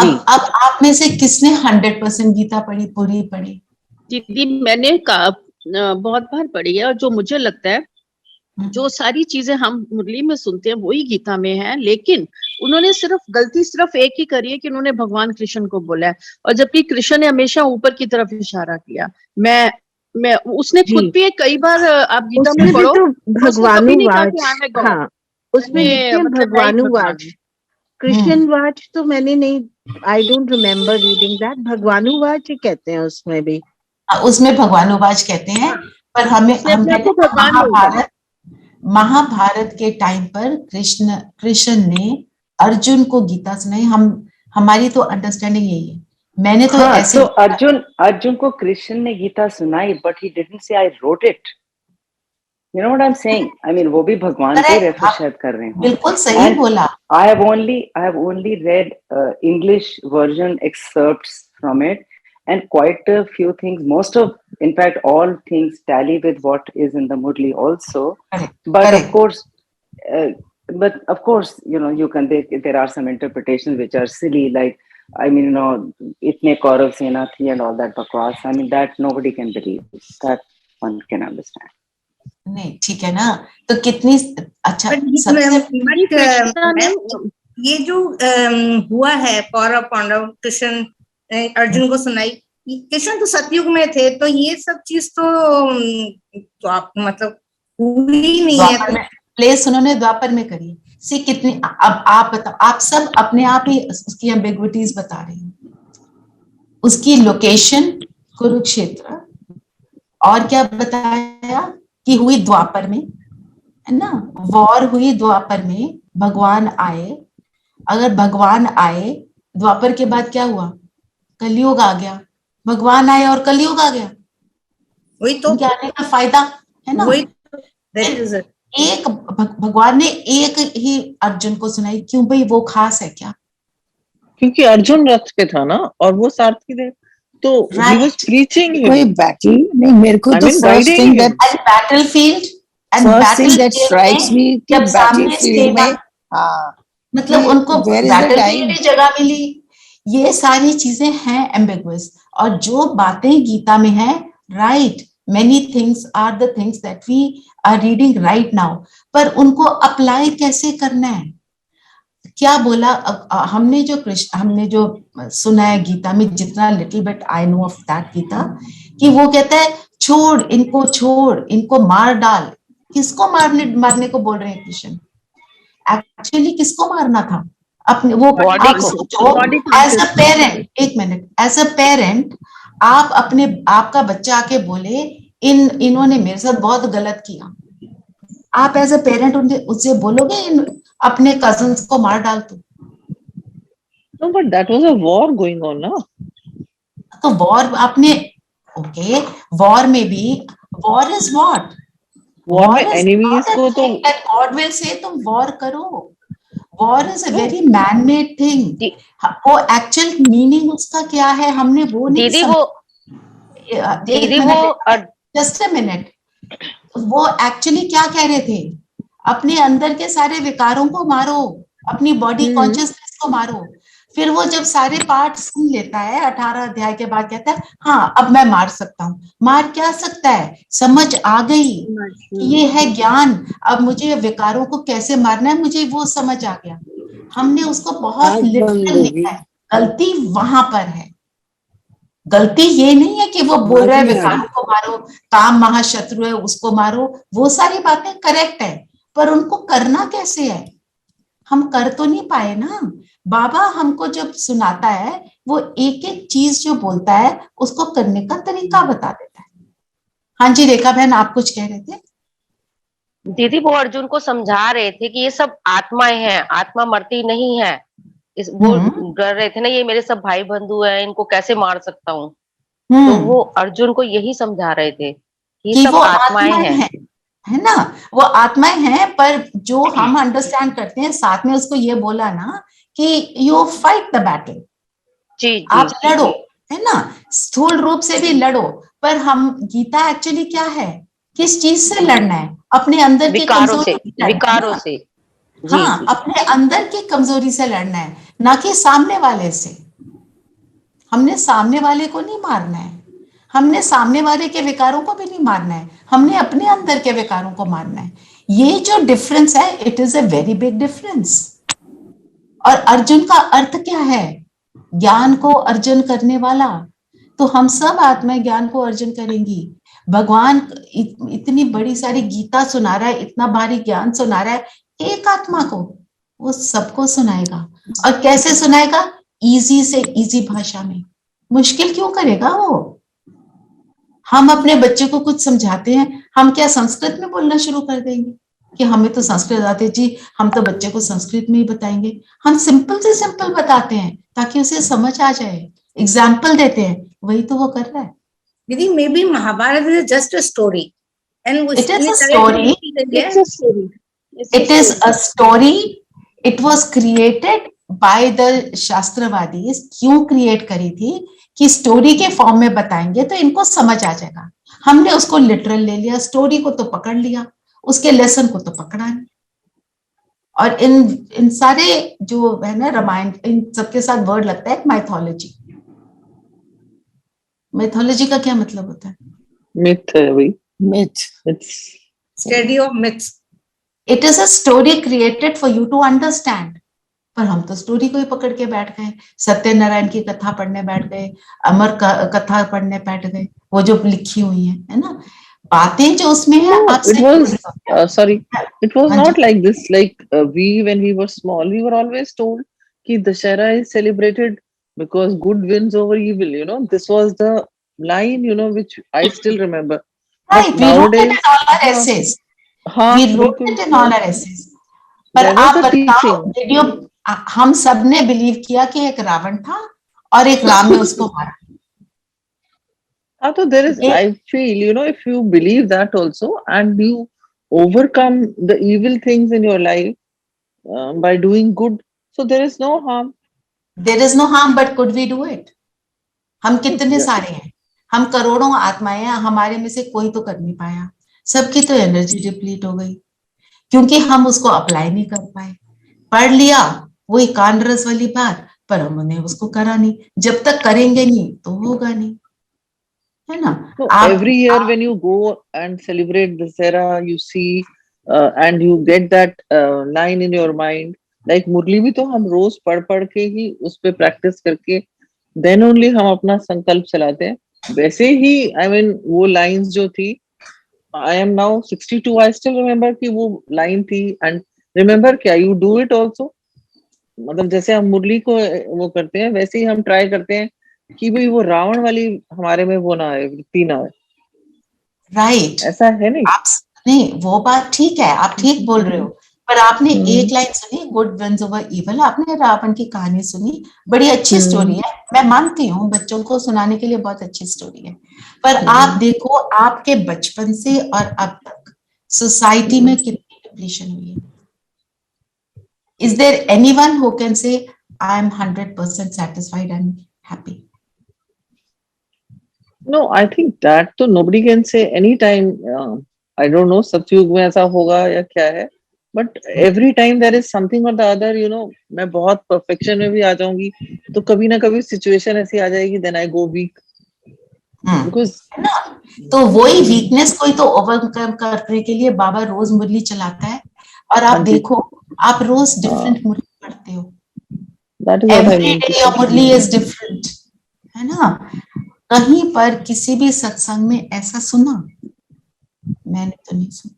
अब आप में से किसने 100% गीता पढ़ी, पूरी पढ़ी? दीदी मैंने बहुत बार पढ़ी है, और जो मुझे लगता है जो सारी चीजें हम मुरली में सुनते हैं वही गीता में है, लेकिन उन्होंने गलती सिर्फ एक ही करी है कि उन्होंने भगवान कृष्ण को बोला है, और जबकि कृष्ण ने हमेशा ऊपर की तरफ इशारा किया। मैं उसने खुद भी कई बार, आप गीता में पढ़ो, तो भगवानुवाच, हाँ उसमें लिखते हैं भगवानुवाच। कृष्णवाच तो मैंने नहीं, I don't remember reading that. भगवानुवाच कहते हैं उसमें भी, उसमें भगवानुवाच कहते हैं। पर हम महाभारत के टाइम पर कृष्ण ने अर्जुन को गीता सुनाई। हमारी तो अंडरस्टैंडिंग यही है। मैंने तो ऐसे तो अर्जुन को कृष्ण ने गीता सुनाई, but he didn't say I wrote it. You know what I am saying? I mean वो भी भगवान के रेफर शायद कर रहे हैं। बिल्कुल सही बोला। I have only read English version excerpts from it, and quite a few things, most of, in fact all things tally with what is in the Murli also. But of course, you know, there are some interpretations which are silly, like, I mean, you know, itne Kaurav Sena thi and all that bakwas. I mean, that nobody can believe. That one can understand. नहीं ठीक है ना, तो कितनी अच्छा ये जो हुआ है कौरव पांडव, कृष्ण अर्जुन को सुनाई, कृष्ण तो सतयुग में थे, तो ये सब चीज तो आप मतलब हुई नहीं है। प्लेस उन्होंने द्वापर में करी। सी कितनी, अब आप बताओ, आप सब अपने आप ही उसकी एम्बिग्विटीज बता रहे हैं। उसकी लोकेशन कुरुक्षेत्र, और क्या बताया कि हुई द्वापर में, है ना, वॉर हुई द्वापर में, भगवान आए। अगर भगवान आए, द्वापर के बाद क्या हुआ, कलयुग आ गया। भगवान आए और कलयुग आ गया, वही तो उनके आने का फायदा है ना। वही एक भगवान ने एक ही अर्जुन को सुनाई, क्यों भाई, वो खास है क्या? क्योंकि अर्जुन रथ पे था ना, और वो सारथी थे, तो he was preaching him. कोई बैटल नहीं, मेरे को तो first thing that battlefield first thing that strikes me कि बैटलफील्ड में, हाँ, मतलब उनको बैटलफील्ड में जगह मिली। ये सारी चीजें हैं एम्बिगुअस, और जो बातें गीता में है, right, many things are the things that we are reading right now, पर उनको अप्लाई कैसे करना है, क्या बोला। हमने जो सुना है गीता में, जितना little bit I know of that Gita, कि वो कहता है छोड़ इनको मार डाल। किसको मारने को बोल रहे हैं कृष्ण? एक्चुअली किसको मारना था? अपने वो एज अ पेरेंट, एक मिनट, एज अ पेरेंट आप आपका बच्चा आके बोले इन्होंने मेरे साथ बहुत गलत किया, आप एज अ पेरेंट उससे बोलोगे अपने कजन्स को मार डाल तू? No, but that was a war going on, ना? तो वॉर आपने, ओके, वॉर में भी, वॉर इज व्हाट? वॉर में एनिमीज को तो गॉड विल से तुम वॉर करो। War is a very man made thing. वो एक्चुअल मीनिंग उसका क्या है, हमने वो नहीं दीदी वो जस्ट अ मिनट, वो एक्चुअली क्या कह रहे थे, अपने अंदर के सारे विकारों को मारो, अपनी बॉडी कॉन्शियसनेस को मारो। फिर वो जब सारे पार्ट सुन लेता है 18 अध्याय के बाद कहता है हाँ अब मैं मार सकता हूँ। मार क्या सकता है? समझ आ गई कि ये है ज्ञान, अब मुझे विकारों को कैसे मारना है मुझे वो समझ आ गया। हमने उसको बहुत लिटरल लिखा है, गलती वहां पर है। गलती ये नहीं है कि वो बोल रहा है विकारों को मारो, काम महाशत्रु है उसको मारो, वो सारी बातें करेक्ट है, पर उनको करना कैसे है हम कर तो नहीं पाए ना। बाबा हमको जब सुनाता है वो एक एक चीज जो बोलता है उसको करने का तरीका बता देता है। हाँ जी रेखा बहन, आप कुछ कह रहे थे? दीदी वो अर्जुन को समझा रहे थे कि ये सब आत्माएं हैं, आत्मा मरती नहीं है। वो डर रहे थे ना, ये मेरे सब भाई बंधु हैं, इनको कैसे मार सकता हूँ। तो वो अर्जुन को यही समझा रहे थे कि सब आत्माएं हैं, है ना, वो आत्माएं हैं। पर जो हम अंडरस्टैंड करते हैं, साथ में उसको ये बोला ना कि यू फाइट द बैटल, आप लड़ो, है ना, स्थूल रूप से भी लड़ो। पर हम गीता एक्चुअली क्या है, किस चीज से लड़ना है? अपने अंदर की विकारों से, हाँ, अपने अंदर की कमजोरी से लड़ना है, ना कि सामने वाले से। हमने सामने वाले को नहीं मारना है, हमने सामने वाले के विकारों को भी नहीं मारना है, हमने अपने अंदर के विकारों को मारना है। ये जो डिफरेंस है, it is a very big difference. और अर्जुन का अर्थ क्या है? ज्ञान को अर्जन करने वाला। तो हम सब आत्मा ज्ञान को अर्जन करेंगी। भगवान इतनी बड़ी सारी गीता सुना रहा है, इतना भारी ज्ञान सुना रहा है, एक आत्मा को वो सबको सुनाएगा। और कैसे सुनाएगा? इजी से इजी भाषा में। मुश्किल क्यों करेगा वो? हम अपने बच्चे को कुछ समझाते हैं, हम क्या संस्कृत में बोलना शुरू कर देंगे कि हमें तो संस्कृत आती जी, हम तो बच्चे को संस्कृत में ही बताएंगे? हम सिंपल से सिंपल बताते हैं ताकि उसे समझ आ जाए, एग्जाम्पल देते हैं, वही तो वो कर रहा है। दीदी may be Mahabharata is just a story and it is a story, it is a story, it was created by the शास्त्रवादी। क्यों क्रिएट करी थी कि स्टोरी के फॉर्म में बताएंगे तो इनको समझ आ जाएगा। हमने उसको लिटरल ले लिया, स्टोरी को तो पकड़ लिया, उसके लेसन को तो पकड़ा नहीं। और इन सारे जो है ना रामायण, इन सबके साथ वर्ड लगता है माइथोलॉजी। माइथोलॉजी का क्या मतलब होता है? मिथ है भाई, myth, study of myths. It is a story created for you to understand. पर हम तो स्टोरी को ही पकड़ के बैठ गए, सत्यनारायण की कथा पढ़ने बैठ गए, अमर कथा पढ़ने बैठ गए, वो जो लिखी हुई है ना, बातें जो उसमें है No, आपसे it was जुड़ी हुई हैं। sorry, it was हाँ जी, not like this. Like we, when we were small, we were always told कि Dashera is celebrated because good wins over evil. You know, this was the line, you know, which I still remember. But right, we wrote it in nowadays, all our हाँ essays. हाँ We wrote बिल्कुल, it in all our essays. पर there was आप a बताओ, teaching. वीडियो हम सब ने बिलीव किया कि एक रावण था और एक राम ने उसको मारा। So there is, ये I feel, you know, if you believe that also and you overcome the evil things in your life by doing good, so there is no harm. There is no harm, but could we do it? हम कितने Yeah. सारे हैं, हम करोड़ों आत्माएं हैं, हमारे में से कोई तो कर नहीं पाया, सबकी तो एनर्जी डिप्लीट हो गई क्योंकि हम उसको अप्लाई नहीं कर पाए। पढ़ लिया वही कान रस वाली बात, पर हमने उसको करा नहीं, जब तक करेंगे नहीं तो होगा नहीं, है ना? So आप every year when you go and celebrate Dussehra, you see and you get that line in your mind. Like मुरली भी तो हम रोज पढ़ के ही उस पे प्रैक्टिस करके then only हम अपना संकल्प चलाते हैं। वैसे ही I mean वो lines जो थी, I am now 62, I still remember कि वो line थी and remember क्या you do it also, मतलब जैसे हम मुरली को वो करते हैं वैसे ही हम ट्राई करते हैं कि भाई वो रावण वाली हमारे में वो ना आए, वृत्ति ना आए। राइट, ऐसा है नहीं? आप नहीं, वो बात ठीक है, आप ठीक बोल रहे हो, पर आपने एक लाइन सुनी, गुड विन्स ओवर इविल, आपने रावण की कहानी सुनी, बड़ी अच्छी स्टोरी है, मैं मानती हूँ बच्चों को सुनाने के लिए बहुत अच्छी स्टोरी है, पर आप देखो आपके बचपन से और अब तक सोसाइटी में कितनी डिप्लीशन हुई है। Is there anyone who can say I am 100% satisfied and happy? No, I think that तो nobody can say anytime. I don't know सतयुग में ऐसा होगा या क्या है, but every time there is something or the other, you know, मैं बहुत perfection में भी आ जाऊंगी तो कभी ना कभी situation ऐसी आ जाएगी, then I go weak. Because तो वही वीकनेस कोई तो ओवरकम करने के लिए बाबा रोज मुरली चलाता है, और आप देखो आप रोज डिफरेंट मुरली पढ़ते हो, that is what I every mean. Day your Murli is different, है ना? कहीं पर किसी भी सत्संग में ऐसा सुना? मैंने तो नहीं सुना।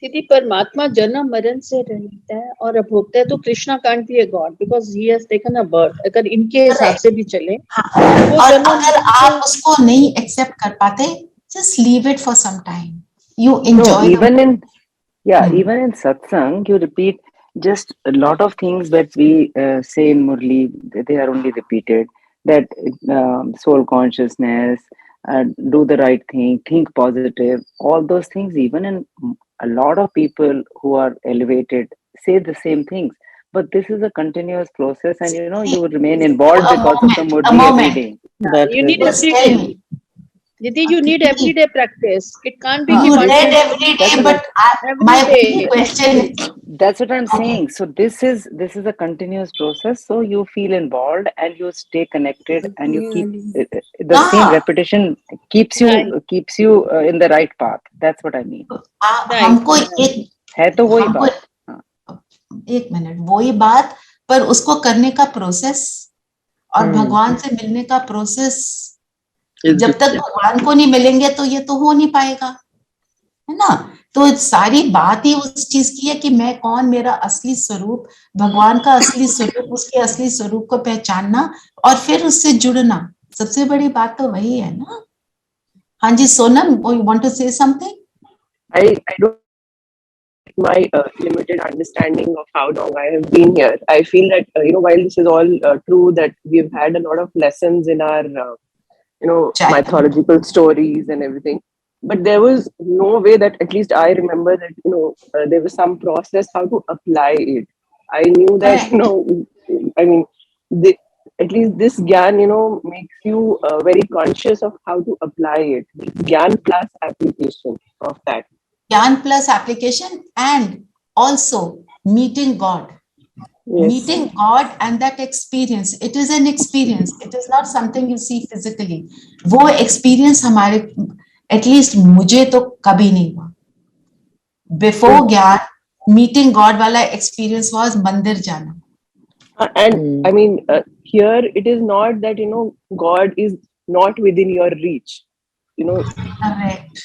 दीदी परमात्मा जन्म मरण से रहता है और अभोक्ता है, तो Krishna can't be a God because he has taken a birth. अगर इनके हिसाब से भी चले वो और जन्म अगर आप उसको नहीं एक्सेप्ट कर पाते, just leave it for some time, you No, enjoy even in even in satsang, you repeat just a lot of things that we say in Murli. They are only repeated. That soul consciousness, do the right thing, think positive. All those things, even in a lot of people who are elevated, say the same things. But this is a continuous process, and you know you remain involved because of the Murli every day. you need every day. Didi, you need everyday practice. It can't be You one read time. every day, That's but Every my day. only question is, That's what I'm saying. So this is a continuous process. So you feel involved and you stay connected and you keep the same repetition keeps you in the right path. That's what I mean. हमको एक है तो वही हमको बात। एक मिनट, वही बात, पर उसको करने का प्रोसेस और भगवान से मिलने का प्रोसेस, जब तक भगवान को नहीं मिलेंगे तो ये तो हो नहीं पाएगा, है ना? तो सारी बात ही उस चीज की है कि मैं कौन, मेरा असली स्वरूप, भगवान का असली स्वरूप, उसके असली स्वरूप को पहचानना और फिर उससे जुड़ना, सबसे बड़ी बात तो वही है ना। हाँ जी Sonam, you want to say something? I don't my limited understanding of how long I have been here. I feel that while this is all true, that we've had a lot of lessons in our mythological stories and everything, but there was no way that at least I remember that there was some process how to apply it. I knew that I mean at least this gyan makes you very conscious of how to apply it. Gyan plus application of that. Gyan plus application and also meeting God. Yes. Meeting God and that experience, it is an experience, it is not something you see physically. वो experience हमारे, at least मुझे तो कभी नहीं हुआ। Before ज्ञान, meeting God वाला experience was मंदिर जाना। And I mean, here it is not that, you know, God is not within your reach, you know. Correct.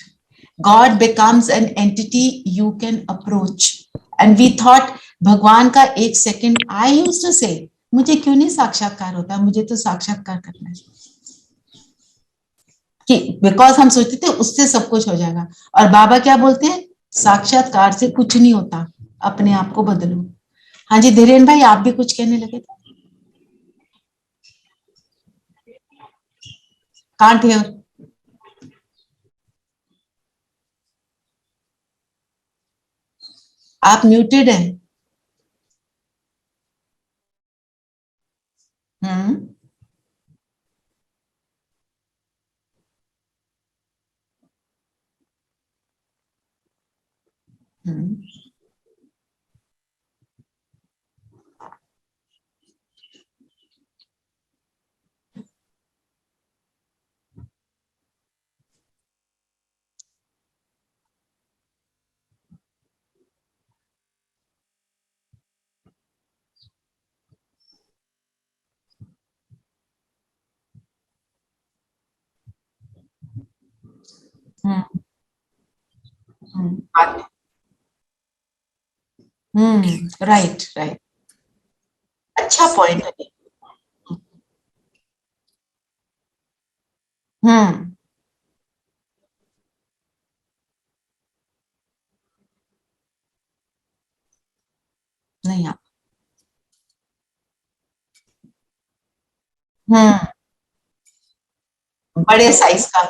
God becomes an entity you can approach. And we thought भगवान का एक second, I used to say, मुझे क्यों नहीं साक्षात्कार होता, मुझे तो साक्षात्कार करना है, कि बिकॉज हम सोचते थे उससे सब कुछ हो जाएगा। और बाबा क्या बोलते हैं, साक्षात्कार से कुछ नहीं होता, अपने आप को बदलो। हाँ जी धीरेन भाई, आप भी कुछ कहने लगे थे। Can't hear. आप म्यूटेड हैं। हम्म हम्म राइट राइट, अच्छा पॉइंट है। नहीं आप बड़े साइज का।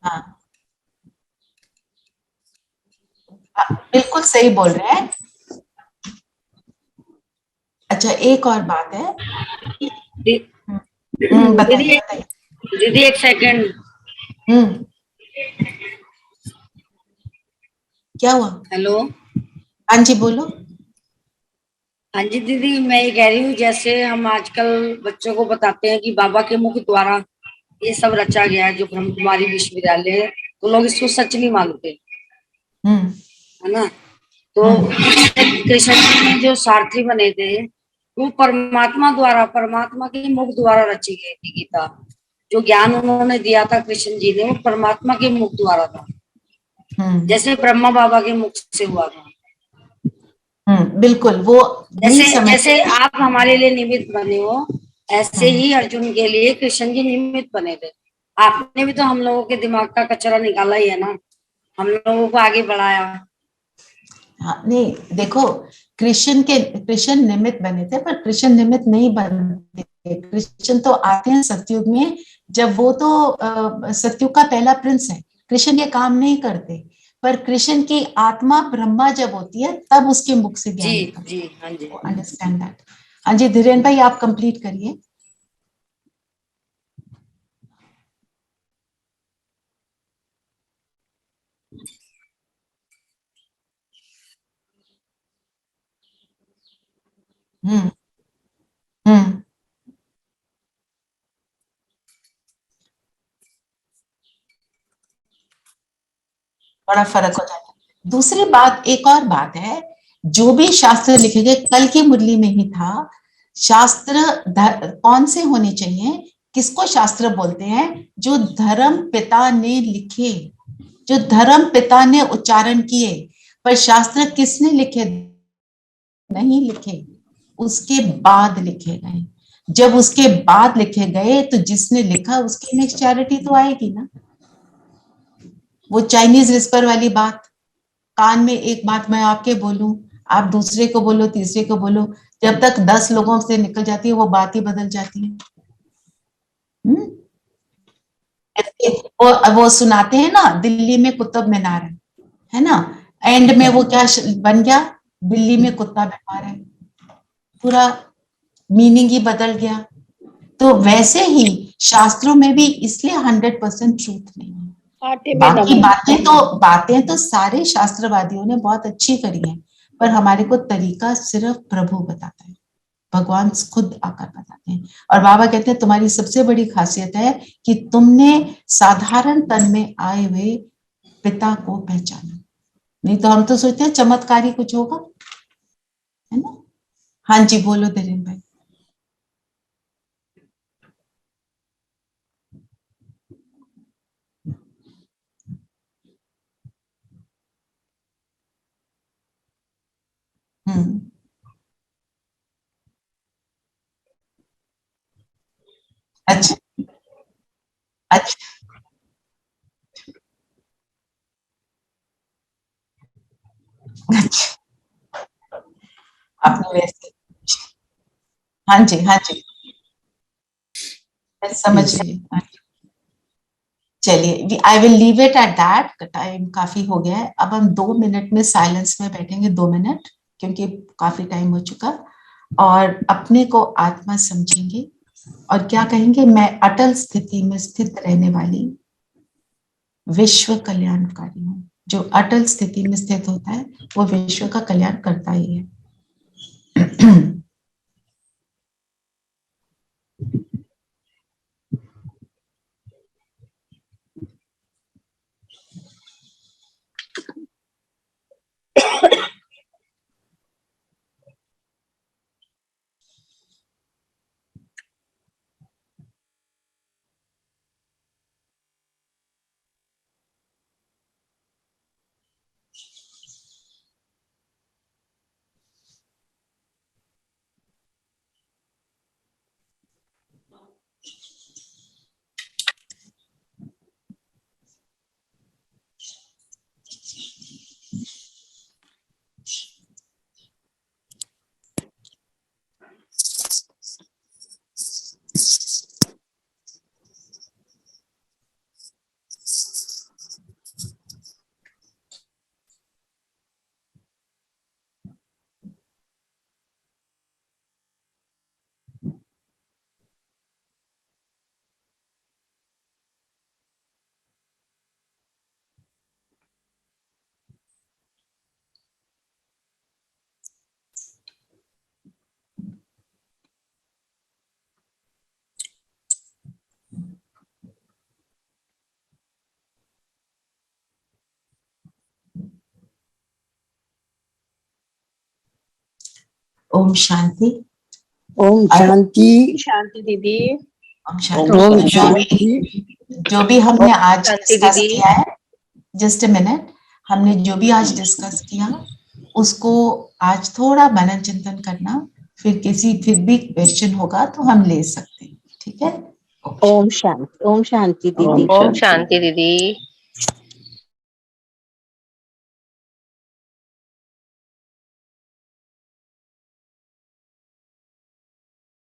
हाँ बिल्कुल सही बोल रहे हैं। अच्छा एक और बात है, बताइए दीदी एक सेकंड। क्या हुआ? हेलो। हाँ जी बोलो। हाँ जी दीदी, मैं ये कह रही हूँ, जैसे हम आजकल बच्चों को बताते हैं कि बाबा के मुख द्वारा ये सब रचा गया है, जो ब्रह्म कुमारी विश्वविद्यालय है, तो लोग इसको सच नहीं मानते, है ना। तो कृष्ण जी ने जो सारथी बने थे, वो परमात्मा द्वारा, परमात्मा के मुख द्वारा रची गई थी गीता। जो ज्ञान उन्होंने दिया था कृष्ण जी ने, वो परमात्मा के मुख द्वारा था, जैसे ब्रह्मा बाबा के मुख से हुआ था। बिल्कुल, वो जैसे आप हमारे लिए निमित्त बने हो, ऐसे ही अर्जुन के लिए कृष्ण जी निमित्त बने थे। आपने भी तो हम लोगों के दिमाग का कचरा निकाला ही है ना, हम लोगों को आगे बढ़ाया। हाँ, नहीं देखो, कृष्ण निमित्त बने थे, पर कृष्ण निमित्त नहीं बनते। कृष्ण तो आते हैं सतयुग में, जब वो तो सतयुग का पहला प्रिंस है। कृष्ण ये काम नहीं करते, पर कृष्ण की आत्मा ब्रह्मा जब होती है तब उसके मुख से ज्ञान जी जी। हाँ जी, अंडरस्टैंड दैट। हाँ जी धीरेन भाई, आप कंप्लीट करिए। बड़ा फर्क हो जाता है। दूसरी बात, एक और बात है, जो भी शास्त्र लिखे गए, कल की मुरली में ही था, शास्त्र कौन से होने चाहिए, किसको शास्त्र बोलते हैं? जो धर्म पिता ने लिखे, जो धर्म पिता ने उच्चारण किए। पर शास्त्र किसने लिखे? नहीं लिखे, उसके बाद लिखे गए। जब उसके बाद लिखे गए तो जिसने लिखा उसकी नेक्स्ट चैरिटी तो आएगी ना। वो चाइनीज विस्पर वाली बात, कान में एक बात मैं आपके बोलूं, आप दूसरे को बोलो, तीसरे को बोलो, जब तक 10 लोगों से निकल जाती है वो बात ही बदल जाती है। वो सुनाते हैं ना, दिल्ली में कुतुब मीनार है ना, एंड में वो क्या बन गया, दिल्ली में कुत्ता बीमार है, पूरा मीनिंग ही बदल गया। तो वैसे ही शास्त्रों में भी इसलिए 100% ट्रूथ नहीं है। बाकी बातें तो सारे शास्त्रवादियों ने बहुत अच्छी करी है, पर हमारे को तरीका सिर्फ प्रभु बताता है। भगवान खुद आकर बताते हैं। और बाबा कहते हैं तुम्हारी सबसे बड़ी खासियत है कि तुमने साधारण तन में आए हुए पिता को पहचाना। नहीं तो हम तो सोचते हैं चमत्कारी कुछ होगा, है ना। हाँ जी बोलो धीरेन भाई। अच्छा अच्छा अच्छा, आपने वैसे, हाँ जी हाँ जी, मैं समझ गई। चलिए, I will leave it at that, time काफी हो गया है। अब हम 2 मिनट में साइलेंस में बैठेंगे, 2 मिनट, क्योंकि काफी टाइम हो चुका, और अपने को आत्मा समझेंगे और क्या कहेंगे, मैं अटल स्थिति में स्थित रहने वाली विश्व कल्याणकारी हूँ। जो अटल स्थिति में स्थित होता है वो विश्व का कल्याण करता ही है। ओम शांति। ओम शांति। शांति दीदी। ओम शांति। ओम शांति। जो भी हमने आज शांति डिस्कस दीदी। किया है, जस्ट अ मिनट, हमने जो भी आज डिस्कस किया उसको आज थोड़ा मनन चिंतन करना, फिर फिर भी क्वेश्चन होगा तो हम ले सकते हैं, ठीक है। ओम शांति। ओम शांति दीदी। ओम शांति दीदी।